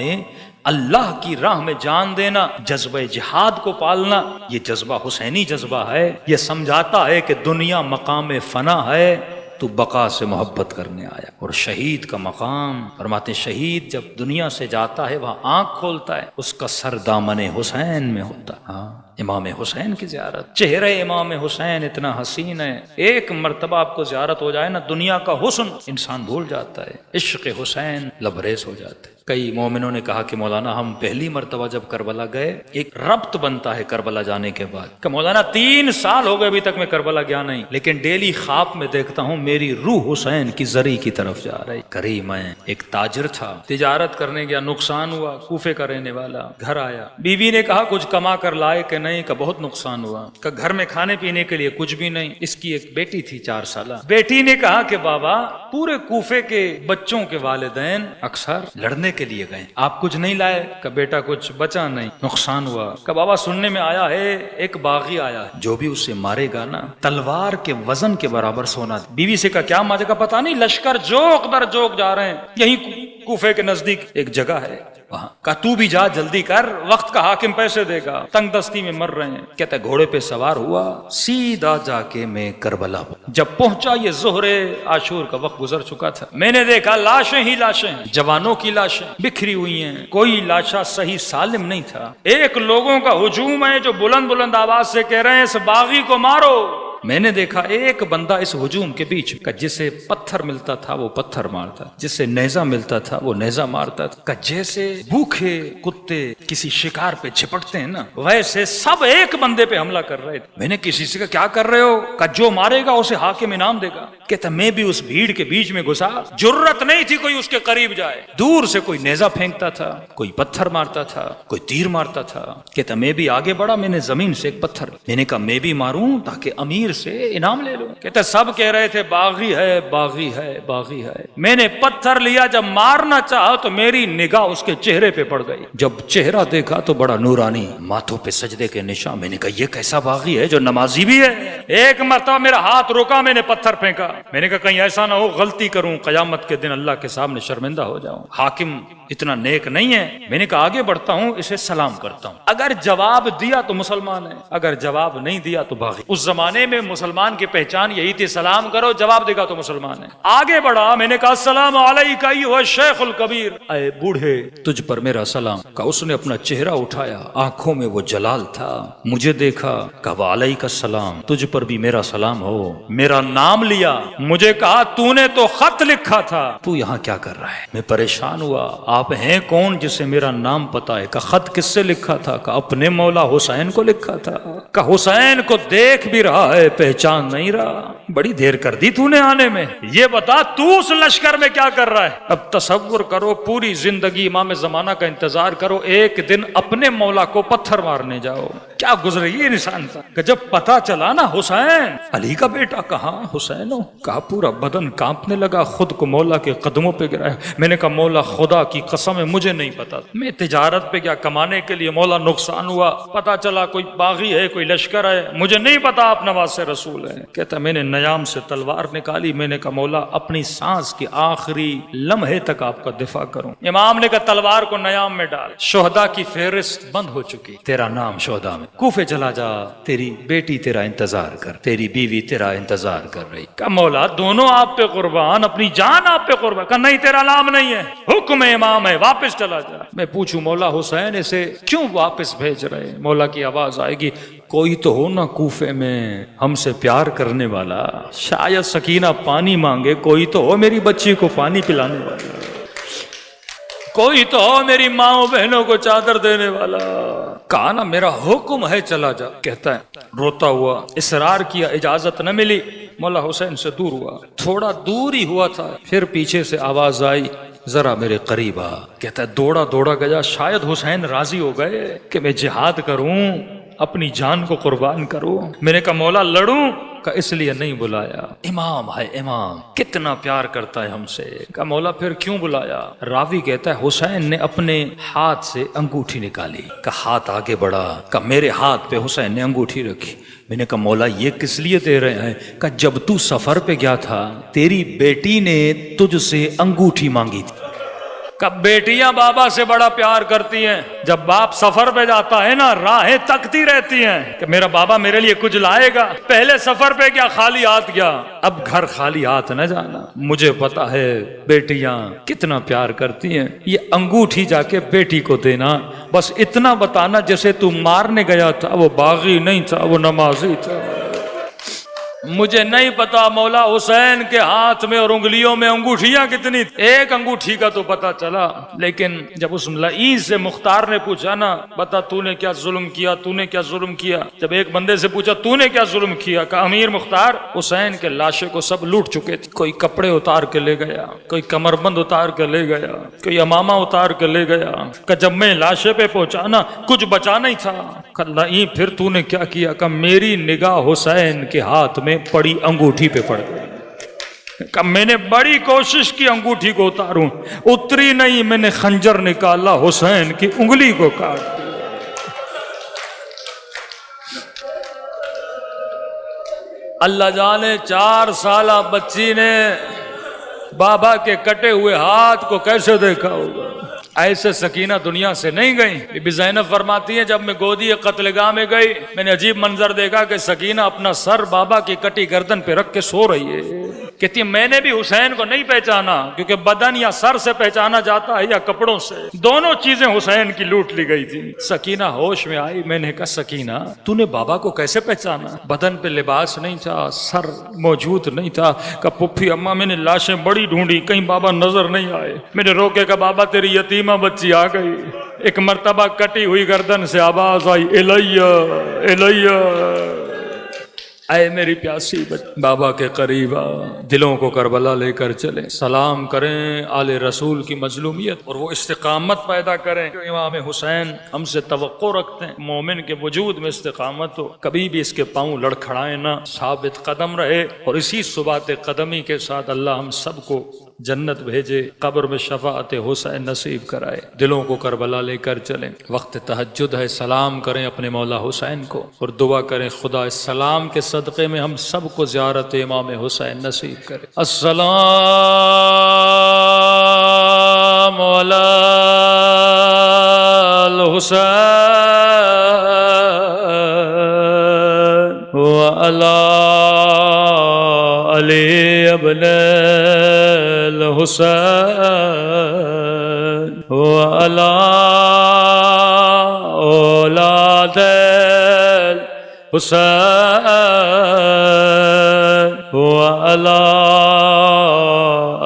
اللہ کی راہ میں جان دینا, جذبہ جہاد کو پالنا, یہ جذبہ حسینی جذبہ ہے. یہ سمجھاتا ہے کہ دنیا مقام فنا ہے, تو بقا سے محبت کرنے آیا. اور شہید کا مقام فرماتے ہیں, شہید جب دنیا سے جاتا ہے وہاں آنکھ کھولتا ہے, اس کا سر دامن حسین میں ہوتا ہے. ہاں, امام حسین کی زیارت, چہرہ امام حسین اتنا حسین ہے. ایک مرتبہ آپ کو زیارت ہو جائے نا, دنیا کا حسن انسان بھول جاتا ہے. عشق حسین لبریز ہو جاتا ہے. کئی مومنوں نے کہا کہ مولانا ہم پہلی مرتبہ جب کربلا گئے, ایک ربط بنتا ہے کربلا جانے کے بعد, کہ مولانا 3 سال ہو گئے ابھی تک میں کربلا گیا نہیں, لیکن ڈیلی خواب میں دیکھتا ہوں میری روح حسین کی زری کی طرف جا رہی. کریم میں ایک تاجر تھا, تجارت کرنے گیا, نقصان ہوا. کوفے کا رہنے والا, گھر آیا, بیوی نے کہا کچھ کما کر لائے کہ نہیں, کہ بہت نقصان ہوا. کہ گھر میں کھانے پینے کے لیے کچھ بھی نہیں. اس کی ایک بیٹی تھی 4 سالہ. بیٹی نے کہا کہ بابا پورے کوفے کے بچوں کے والدین اکثر لڑنے کے لیے گئے, آپ کچھ نہیں لائے. کہ بیٹا کچھ بچا نہیں, نقصان ہوا. کہ بابا سننے میں آیا ہے ایک باغی آیا ہے, جو بھی اسے مارے گا نا تلوار کے وزن کے برابر سونا. بیوی سے کہا کیا مارے گا؟ پتا نہیں, لشکر جوک در جوک جا رہے ہیں, یہیں کوفے کے نزدیک ایک جگہ ہے وہاں. کہا تو بھی جا, جلدی کر, وقت کا حاکم پیسے دے گا, تنگ دستی میں مر رہے ہیں. کہتا ہے گھوڑے پہ سوار ہوا, سیدھا جا کے میں کربلا. جب پہنچا یہ ظہر عاشور کا وقت گزر چکا تھا. میں نے دیکھا لاشیں ہی لاشیں, جوانوں کی لاشیں بکھری ہوئی ہیں, کوئی لاشا صحیح سالم نہیں تھا. ایک لوگوں کا ہجوم ہے جو بلند بلند آواز سے کہہ رہے ہیں اس باغی کو مارو. میں نے دیکھا ایک بندہ اس ہجوم کے بیچ کا, جسے پتھر ملتا تھا وہ پتھر مارتا, جسے نیزہ ملتا تھا وہ نیزہ مارتا تھا. کہ جیسے بھوکے کتے کسی شکار پہ چھپٹتے ہیں نا, ویسے سب ایک بندے پہ حملہ کر رہے تھے. میں نے کسی سے کہا کیا کر رہے ہو؟ کہ جو مارے گا اسے حاکم انعام دے گا. کہتا میں بھی اس بھیڑ کے بیچ میں گھسا, جرت نہیں تھی کوئی اس کے قریب جائے. دور سے کوئی نیزہ پھینکتا تھا, کوئی پتھر مارتا تھا, کوئی تیر مارتا تھا. کہتا میں بھی آگے بڑھا, میں نے زمین سے ایک پتھر, میں نے کہا میں بھی ماروں تاکہ امیر سے انعام لے لو. کہتا سب کہہ رہے تھے باغی ہے باغی ہے باغی ہے. میں نے پتھر لیا, جب مارنا چاہا تو میری نگاہ اس کے چہرے پہ پڑ گئی. جب چہرہ دیکھا تو بڑا نورانی, ماتھوں پہ سجدے کے نشان. میں نے کہا یہ کیسا باغی ہے جو نمازی بھی ہے. ایک مرتبہ میرا ہاتھ روکا, میں نے پتھر پھینکا. میں نے کہا کہیں ایسا نہ ہو غلطی کروں, قیامت کے دن اللہ کے سامنے شرمندہ ہو جاؤں. حاکم اتنا نیک نہیں ہے. میں نے کہا آگے بڑھتا ہوں, اسے سلام کرتا ہوں. اگر جواب دیا تو مسلمان ہے, اگر جواب نہیں دیا تو باغی. اس زمانے میں مسلمان کی پہچان یہی تھی, سلام کرو, جواب دے گا تو مسلمان ہے. آگے بڑھا, میں نے کہا السلام علیکہ ایھا الشیخ الکبیر, اے بوڑھے تجھ پر میرا سلام. کہا اس نے اپنا چہرہ اٹھایا, آنکھوں میں وہ جلال تھا, مجھے دیکھا, کہا وعلیکہ السلام, تجھ پر بھی میرا سلام ہو. میرا نام لیا, مجھے کہا تو نے تو خط لکھا تھا, تو یہاں کیا کر رہا ہے؟ میں پریشان ہوا, آپ ہیں کون جسے میرا نام پتا ہے؟ کہ خط کس سے لکھا تھا؟ کہ اپنے مولا حسین کو لکھا تھا. کہ حسین کو دیکھ بھی رہا ہے, پہچان نہیں رہا. بڑی دیر کر دی تو نے آنے میں، یہ بتا تو اس لشکر میں کیا کر رہا ہے؟ اب تصور کرو پوری زندگی امام زمانہ کا انتظار کرو، ایک دن اپنے مولا کو پتھر مارنے جاؤ، کیا گزرے انسان کا کہ جب پتا چلا نا حسین علی کا بیٹا، کہاں حسین ہو، کہا پورا بدن کانپنے لگا، خود کو مولا کے قدموں پہ گرایا۔ میں نے کہا مولا خدا کی قسم ہے مجھے نہیں پتا، میں تجارت پہ کیا کمانے کے لیے مولا نقصان ہوا، پتا چلا کوئی باغی ہے کوئی لشکر ہے، مجھے نہیں پتا آپ نواز رسول ہیں۔ کہتا میں نے نیام سے تلوار نکالی، میں نے کہا مولا اپنی سانس کے آخری لمحے تک آپ کا دفاع کروں۔ امام نے کہا تلوار کو نیام میں ڈال، شہداء کی فہرست بند ہو چکی، تیرا نام شہداء میں، کوفے چلا جا، تیری بیٹی تیرا انتظار کر، تیری بیوی تیرا انتظار کر رہی۔ کہا مولا دونوں آپ پہ قربان، اپنی جان آپ پہ قربان۔ کہا نہیں تیرا نام نہیں ہے، حکم امام ہے، واپس چلا جا۔ میں پوچھوں مولا حسین اسے کیوں واپس بھیج رہے؟ مولا کی آواز آئے گی کوئی تو ہو نا کوفے میں ہم سے پیار کرنے والا، شاید سکینہ پانی مانگے، کوئی تو ہو میری بچی کو پانی پلانے والا، کوئی تو ہو میری ماں بہنوں کو چادر دینے والا۔ کہا نا میرا حکم ہے چلا جا۔ کہتا ہے روتا ہوا، اصرار کیا، اجازت نہ ملی، مولا حسین سے دور ہوا، تھوڑا دور ہی ہوا تھا، پھر پیچھے سے آواز آئی ذرا میرے قریب آ۔ کہتا ہے دوڑا دوڑا گیا، شاید حسین راضی ہو گئے کہ میں جہاد کروں، اپنی جان کو قربان کروں۔ میں نے کہا مولا لڑوں؟ کہ اس لیے نہیں بلایا، امام ہے امام، کتنا پیار کرتا ہے ہم سے۔ کہا مولا پھر کیوں بلایا؟ راوی کہتا ہے حسین نے اپنے ہاتھ سے انگوٹھی نکالی، کہ ہاتھ آگے بڑھا، کہ میرے ہاتھ پہ حسین نے انگوٹھی رکھی۔ میں نے کہا مولا یہ کس لیے دے رہے ہیں؟ کہ جب تو سفر پہ گیا تھا تیری بیٹی نے تجھ سے انگوٹھی مانگی تھی۔ کب بیٹیاں بابا سے بڑا پیار کرتی ہیں، جب باپ سفر پہ جاتا ہے نا راہیں تکتی رہتی ہیں کہ میرا بابا میرے لیے کچھ لائے گا۔ پہلے سفر پہ کیا خالی ہاتھ گیا، اب گھر خالی ہاتھ نہ جانا۔ مجھے پتا ہے بیٹیاں کتنا پیار کرتی ہیں، یہ انگوٹھی جا کے بیٹی کو دینا، بس اتنا بتانا جیسے تو مارنے گیا تھا وہ باغی نہیں تھا، وہ نمازی تھا۔ مجھے نہیں پتا مولا حسین کے ہاتھ میں اور انگلیوں میں انگوٹھیاں کتنی، ایک انگوٹھی کا تو پتا چلا، لیکن جب اس لعین سے مختار نے پوچھا نا بتا تو نے کیا ظلم کیا، تو نے کیا ظلم کیا، جب ایک بندے سے پوچھا تو نے کیا ظلم کیا، کہا امیر مختار حسین کے لاشے کو سب لوٹ چکے تھے، کوئی کپڑے اتار کے لے گیا، کوئی کمر بند اتار کے لے گیا، کوئی امامہ اتار کے لے گیا، کہ جب میں لاشے پہ پہنچا نا کچھ بچا نہیں تھا۔ لعین پھر تو نے کیا کیا؟ کہ میری نگاہ حسین کے ہاتھ میں پڑی انگوٹھی پہ پڑ گئی، کہ میں نے بڑی کوشش کی انگوٹھی کو اتاروں، اتری نہیں، میں نے خنجر نکالا حسین کی انگلی کو کاٹ دیا۔ اللہ جانے 4 سالہ بچی نے بابا کے کٹے ہوئے ہاتھ کو کیسے دیکھا ہوگا۔ ایسے سکینہ دنیا سے نہیں گئی۔ بی بی زینب فرماتی ہے جب میں گودی قتل گاہ میں گئی میں نے عجیب منظر دیکھا کہ سکینہ اپنا سر بابا کی کٹی گردن پہ رکھ کے سو رہی ہے۔ کہتی ہے میں نے بھی حسین کو نہیں پہچانا، کیونکہ بدن یا سر سے پہچانا جاتا ہے یا کپڑوں سے، دونوں چیزیں حسین کی لوٹ لی گئی تھی۔ سکینہ ہوش میں آئی، میں نے کہا سکینہ تو نے بابا کو کیسے پہچانا؟ بدن پہ لباس نہیں تھا، سر موجود نہیں تھا۔ کہ پھپھی اماں میں نے لاشیں بڑی ڈھونڈی، کہیں بابا نظر نہیں آئے، میں نے روکے کہ بابا تیری یتیمہ بچی آ گئی۔ ایک مرتبہ کٹی ہوئی گردن سے آواز آئی الیہ الیہ، اے میری پیاسی بابا کے قریب آ، دلوں کو کربلا لے کر چلیں، سلام کریں آل رسول کی مظلومیت اور وہ استقامت پیدا کریں جو امام حسین ہم سے توقع رکھتے ہیں۔ مومن کے وجود میں استقامت ہو، کبھی بھی اس کے پاؤں لڑکھڑائے نہ، ثابت قدم رہے، اور اسی ثبات قدمی کے ساتھ اللہ ہم سب کو جنت بھیجے، قبر میں شفاعت حسین نصیب کرائے، دلوں کو کربلا لے کر چلیں۔ وقت تہجد ہے، سلام کریں اپنے مولا حسین کو اور دعا کریں خدا اس سلام کے صدقے میں ہم سب کو زیارت امام حسین نصیب کرے۔ السلام علی الحسین وعلی علی ابن الحسین وعلی اولاد الحسین وعلی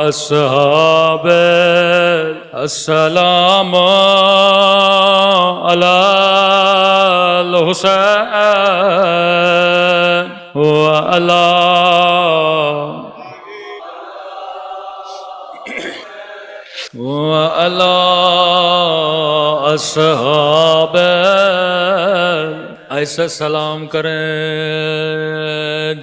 اصحاب السلام علی الحسین وعلى اصحاب ایسا سلام کریں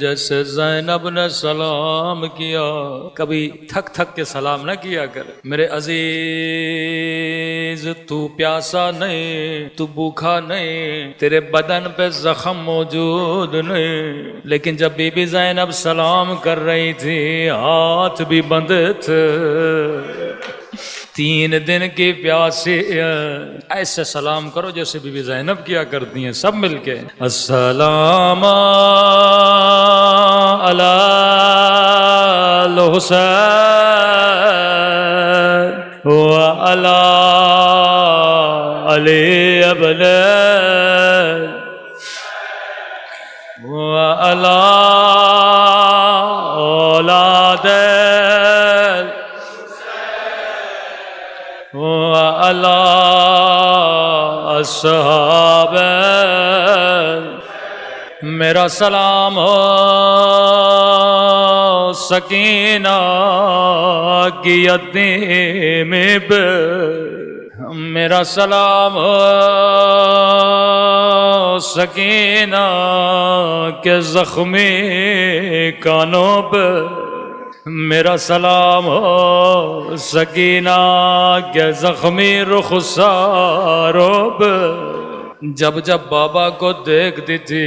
جیسے زینب نے سلام کیا. کبھی تھک تھک کے سلام نہ کیا کر. میرے عزیز تو پیاسا نہیں، تو بھوکا نہیں، تیرے بدن پہ زخم موجود نہیں، لیکن جب بی بی زینب سلام کر رہی تھی ہاتھ بھی بندے تھے. 3 دن کی پیاسی ایسے سلام کرو جیسے بی بی زینب کیا کرتی ہیں سب مل کے. السلام علی الحسین وعلی علی ابن وعلی اولاد وعلی اصحاب. میرا سلام ہو سکینہ کی یتیم پہ، میرا سلام ہو سکینہ کے زخمی کانوں پہ، میرا سلام ہو سکینہ کے زخمی رخساروں پہ. جب جب بابا کو دیکھتی تھی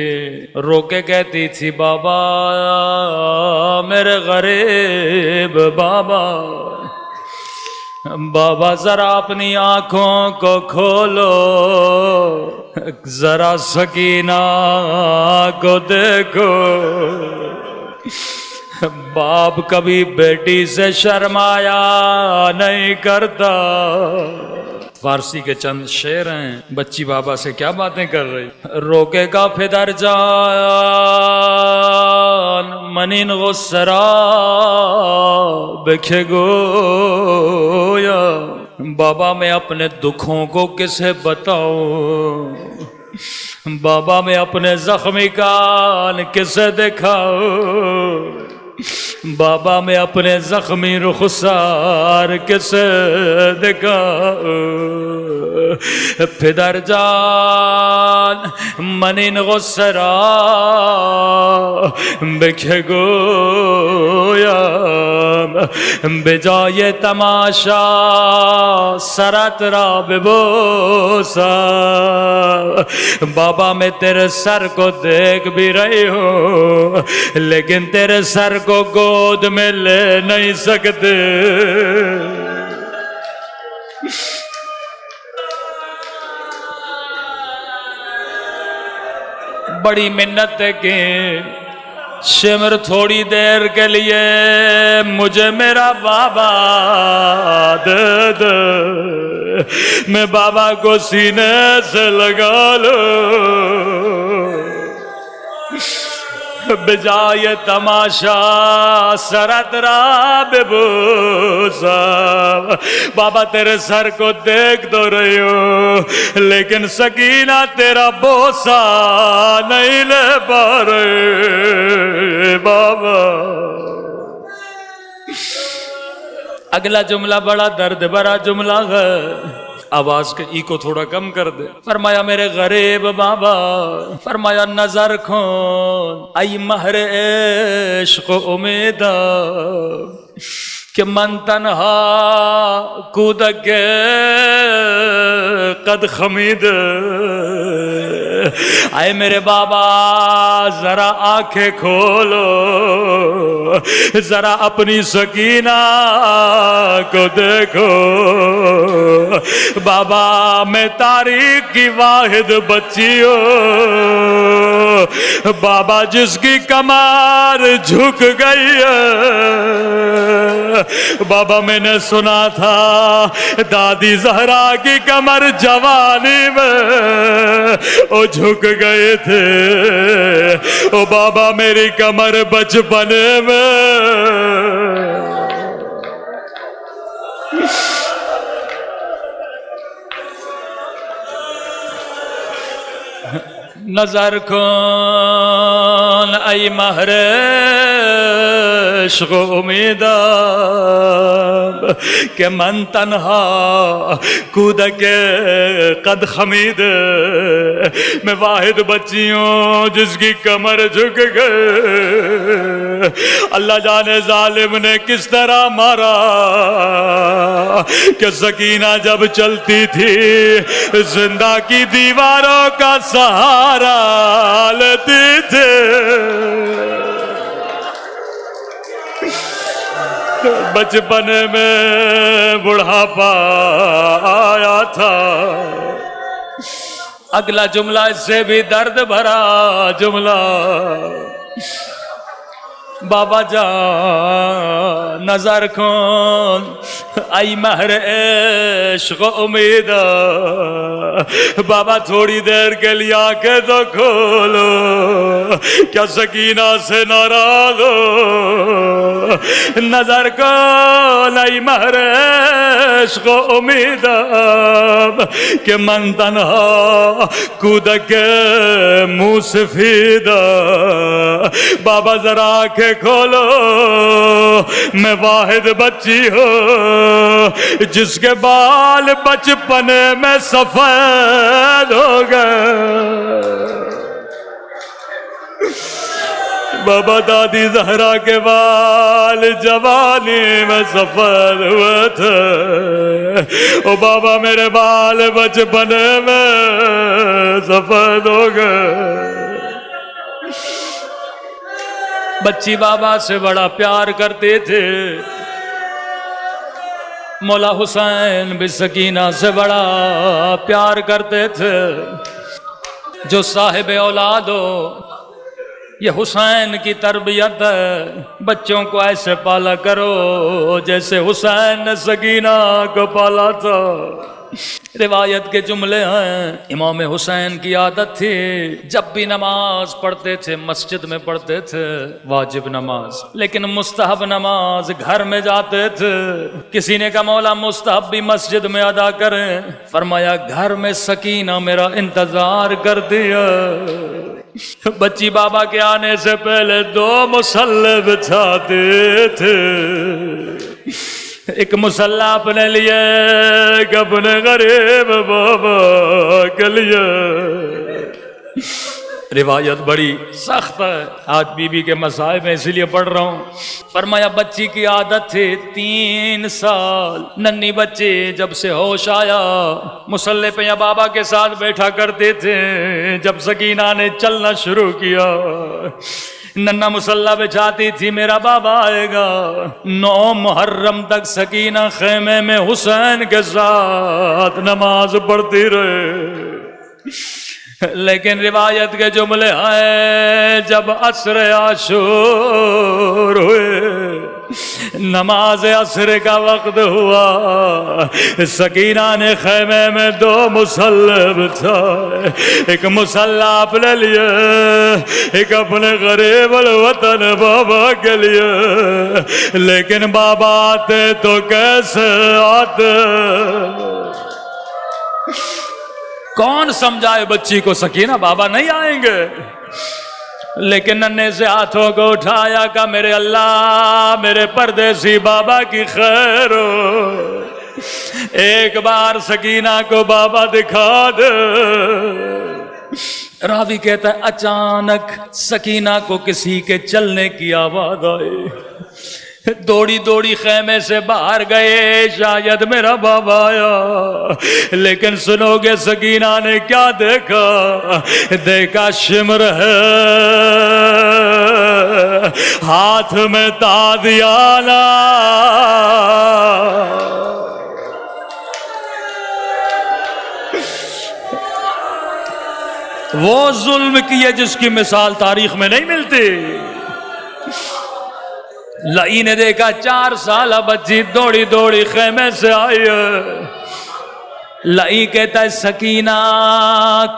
رو کے کہتی تھی بابا میرے غریب بابا، بابا ذرا اپنی آنکھوں کو کھولو، ذرا سکینہ کو دیکھو. باپ کبھی بیٹی سے شرمایا نہیں کرتا. فارسی کے چند شعر ہیں. بچی بابا سے کیا باتیں کر رہی. روکے گا پدر جان منین غسرا بکھے گویا. بابا میں اپنے دکھوں کو کسے بتاؤں، بابا میں اپنے زخمی کان کسے دکھاؤں، بابا میں اپنے زخمی رخسار کسے دکھاؤں. پدر جان منین غسرا بکھے گویا، بجائے تماشا سرت را ببوسا. بابا میں تیرے سر کو دیکھ بھی رہی ہوں لیکن تیرے سر کو گود میں لے نہیں سکتے. بڑی منت کی شمر تھوڑی دیر کے لیے مجھے میرا بابا دے دے، میں بابا کو سینے سے لگا لوں. بجائے تماشا سرت را ببوسا. بابا تیرے سر کو دیکھ تو رہی ہوں لیکن سکینہ تیرا بوسا نہیں لے پا رہے بابا. اگلا جملہ بڑا درد بھرا جملہ ہے. آواز کے ای کو تھوڑا کم کر دے. فرمایا میرے غریب بابا، فرمایا نظر کھول ای مہر عشق و امیدہ کہ من تنہا کودک قد خمید. اے میرے بابا ذرا آنکھیں کھولو، ذرا اپنی سکینہ کو دیکھو. بابا میں تاریخ کی واحد بچی ہوں، بابا جس کی کمر جھک گئی ہے. بابا میں نے سنا تھا دادی زہرا کی کمر جوانی میں وہ جھک گئے تھے. او بابا میری کمر بچپنے میں نظر کن ای مہر عشق و امیدم کہ من تنہا کودک قد خمید، میں واحد بچی ہوں جس کی کمر جھک گئے۔ اللہ جانے ظالم نے کس طرح مارا کہ سکینہ جب چلتی تھی زندہ کی دیواروں کا سہارا لیتی تھی۔ بچپن میں بڑھاپا آیا تھا، اگلا جملہ اس سے بھی درد بھرا جملہ، بابا جان نظر کن ای مہر عشق و امید، بابا تھوڑی دیر کے لیے آنکھیں تو کھولو، کیا سکینہ سے ناراض ہو؟ نظر کن ای مہر عشق و امید کہ من تنہا کودک منہ سفید، بابا ذرا آنکھیں کھولو، میں واحد بچی ہوں جس کے بال بچپن میں سفید ہو گئے۔ بابا دادی زہرا کے بال جوانی میں سفید ہوئے تھے، او بابا میرے بال بچپن میں سفید ہو گئے۔ بچی بابا سے بڑا پیار کرتے تھے، مولا حسین بھی سکینہ سے بڑا پیار کرتے تھے۔ جو صاحب اولاد ہو، یہ حسین کی تربیت ہے، بچوں کو ایسے پالا کرو جیسے حسین نے سکینہ کو پالا تھا۔ روایت کے جملے ہیں، امام حسین کی عادت تھی جب بھی نماز پڑھتے تھے مسجد میں پڑھتے تھے واجب نماز، لیکن مستحب نماز گھر میں جاتے تھے۔ کسی نے کہا مولا مستحب بھی مسجد میں ادا کریں، فرمایا گھر میں سکینہ میرا انتظار کر دیا۔ بچی بابا کے آنے سے پہلے 2 مصلے بچھاتے تھے، ایک مصلی اپنے لیے، ایک اپنے غریب بابا کے لیے۔ روایت بڑی سخت ہے، آج بی بی کے مصائب میں اسی لیے پڑھ رہا ہوں۔ فرمایا بچی کی عادت تھی 3 سال ننھی بچی جب سے ہوش آیا مصلی پہ یا بابا کے ساتھ بیٹھا کرتے تھے۔ جب سکینہ نے چلنا شروع کیا ننھا مصلی بچھاتی تھی میرا بابا آئے گا۔ 9 محرم تک سکینہ خیمے میں حسین کے ساتھ نماز پڑھتی رہے، لیکن روایت کے جملے ہیں جب عصر عاشور ہوئے، نماز عصر کا وقت ہوا، سکینہ نے خیمے میں 2 مصلی بچھائے، ایک مصلی اپنے لیے، ایک اپنے غریب الوطن بابا کے لیے۔ لیکن بابا آتے تو کیسے آتے؟ کون سمجھائے بچی کو سکینہ بابا نہیں آئیں گے؟ لیکن ننھے سے ہاتھوں کو اٹھایا کہ میرے اللہ میرے پردیسی بابا کی خیر ہو، ایک بار سکینہ کو بابا دکھا دے۔ راوی کہتا ہے اچانک سکینہ کو کسی کے چلنے کی آواز آئی، دوڑی دوڑی خیمے سے باہر گئے، شاید میرا بابا آیا۔ لیکن سنو گے سکینہ نے کیا دیکھا؟ دیکھا شمر ہے ہاتھ میں تادیانہ، وہ ظلم کیے جس کی مثال تاریخ میں نہیں ملتی۔ لئی نے دیکھا 4 سالہ بچی دوڑی دوڑی خیمے سے آئی ہے، لئی کہتا ہے سکینہ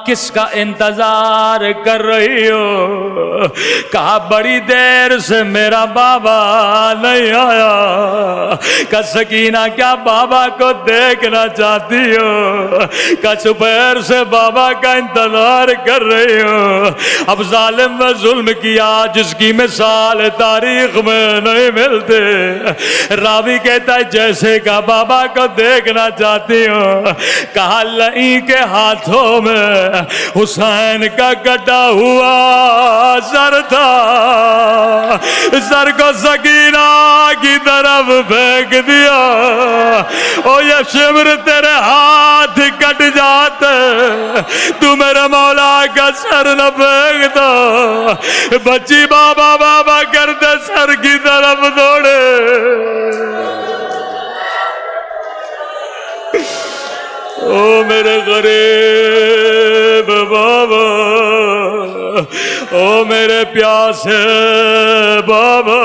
کس کا انتظار کر رہی ہو؟ کہا بڑی دیر سے میرا بابا نہیں آیا۔ کہا سکینہ کیا بابا کو دیکھنا چاہتی ہو؟ کہا دوپہر سے بابا کا انتظار کر رہی ہو۔ اب ظالم و ظلم کیا جس کی مثال تاریخ میں نہیں ملتے۔ راوی کہتا ہے جیسے کہ بابا کو دیکھنا چاہتی ہوں۔ کہا لئی کے ہاتھوں میں حسین کا کٹا ہوا سر تھا، سر کو سکینہ کی طرف پھینک دیا۔ او یہ شمر تیرے ہاتھ کٹ جاتے تو میرے مولا کا سر نہ پھینکتا۔ بچی بابا بابا کرتے سر کی طرف دوڑے۔ او میرے غریب بابا، او میرے پیاسے بابا،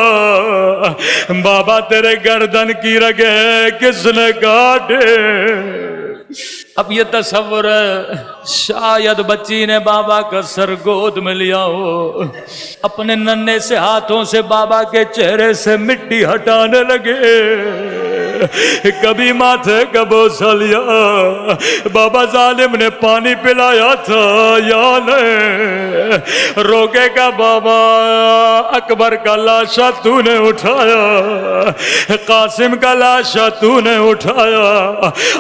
بابا تیرے گردن کی رگیں کس نے کاٹے؟ اب یہ تصور ہے شاید بچی نے بابا کا سر گود میں لیا ہو، اپنے ننھے سے ہاتھوں سے بابا کے چہرے سے مٹی ہٹانے لگے، کبھی ماتھے کا بوسہ لیا۔ بابا ظالم نے پانی پلایا تھا یا نہیں؟ روکے کا بابا اکبر کا لاشا تو نے اٹھایا، قاسم کا لاشا تو نے اٹھایا،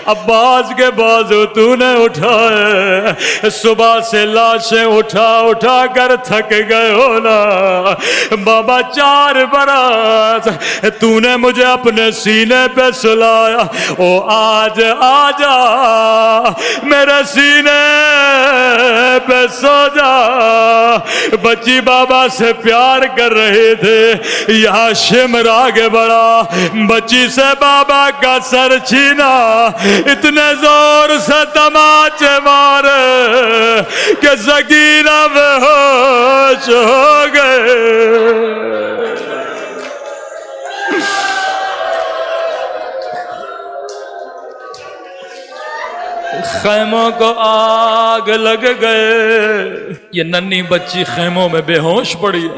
عباس کے بازو تو نے اٹھائے، صبح سے لاشیں اٹھا اٹھا کر تھک گئے ہو نا۔ بابا 4 برس تو نے مجھے اپنے سینے پہ سلایا، او آج آجا میرے سینے پہ سو جا۔ بچی بابا سے پیار کر رہے تھے، یہاں شمر آگے بڑھا، بچی سے بابا کا سر چھینا، اتنے زور سے تماچے مارے کہ سکینہ بے ہوش ہو گئے۔ خیموں کو آگ لگ گئے، یہ ننھی بچی خیموں میں بے ہوش پڑی۔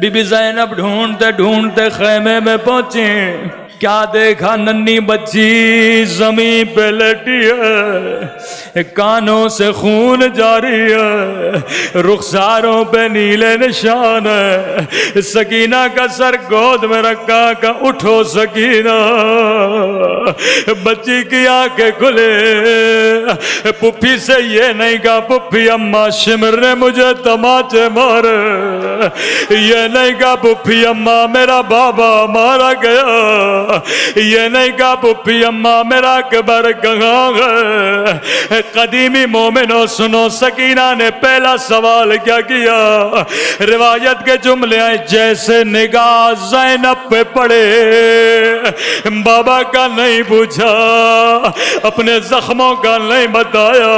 بی بی زینب ڈھونڈتے ڈھونڈتے خیمے میں پہنچی، کیا دیکھا ننھی بچی زمین پہ لیٹی ہے، کانوں سے خون جاری ہے، رخساروں پہ نیلے نشان ہے۔ سکینہ کا سر گود میں رکھا کہ اٹھو سکینہ۔ بچی کی آنکھیں کھلے، پپھی سے یہ نہیں کہا پپھی اماں شمر نے مجھے تماچے مارے، یہ نہیں کہا پپھی اماں میرا بابا مارا گیا، یہ نہیں کہا پپھی اماں میرا اکبر کہاں ہے۔ قدیمی مومنوں سنو، سکینہ نے پہلا سوال کیا کیا؟ روایت کے جملے ہیں جیسے نگاہ زینب پہ پڑے، بابا کا نہیں پوچھا، اپنے زخموں کا نہیں بتایا،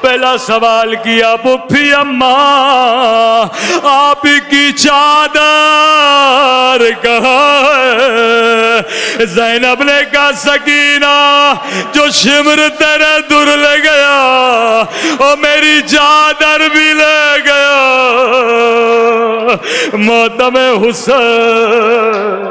پہلا سوال کیا پپھی اماں آپ کی چادر کہاں ہے؟ زینب نے کہا سکینہ جو شمر تیرے در لے گیا اور میری چادر بھی لے گیا۔ ماتم حسین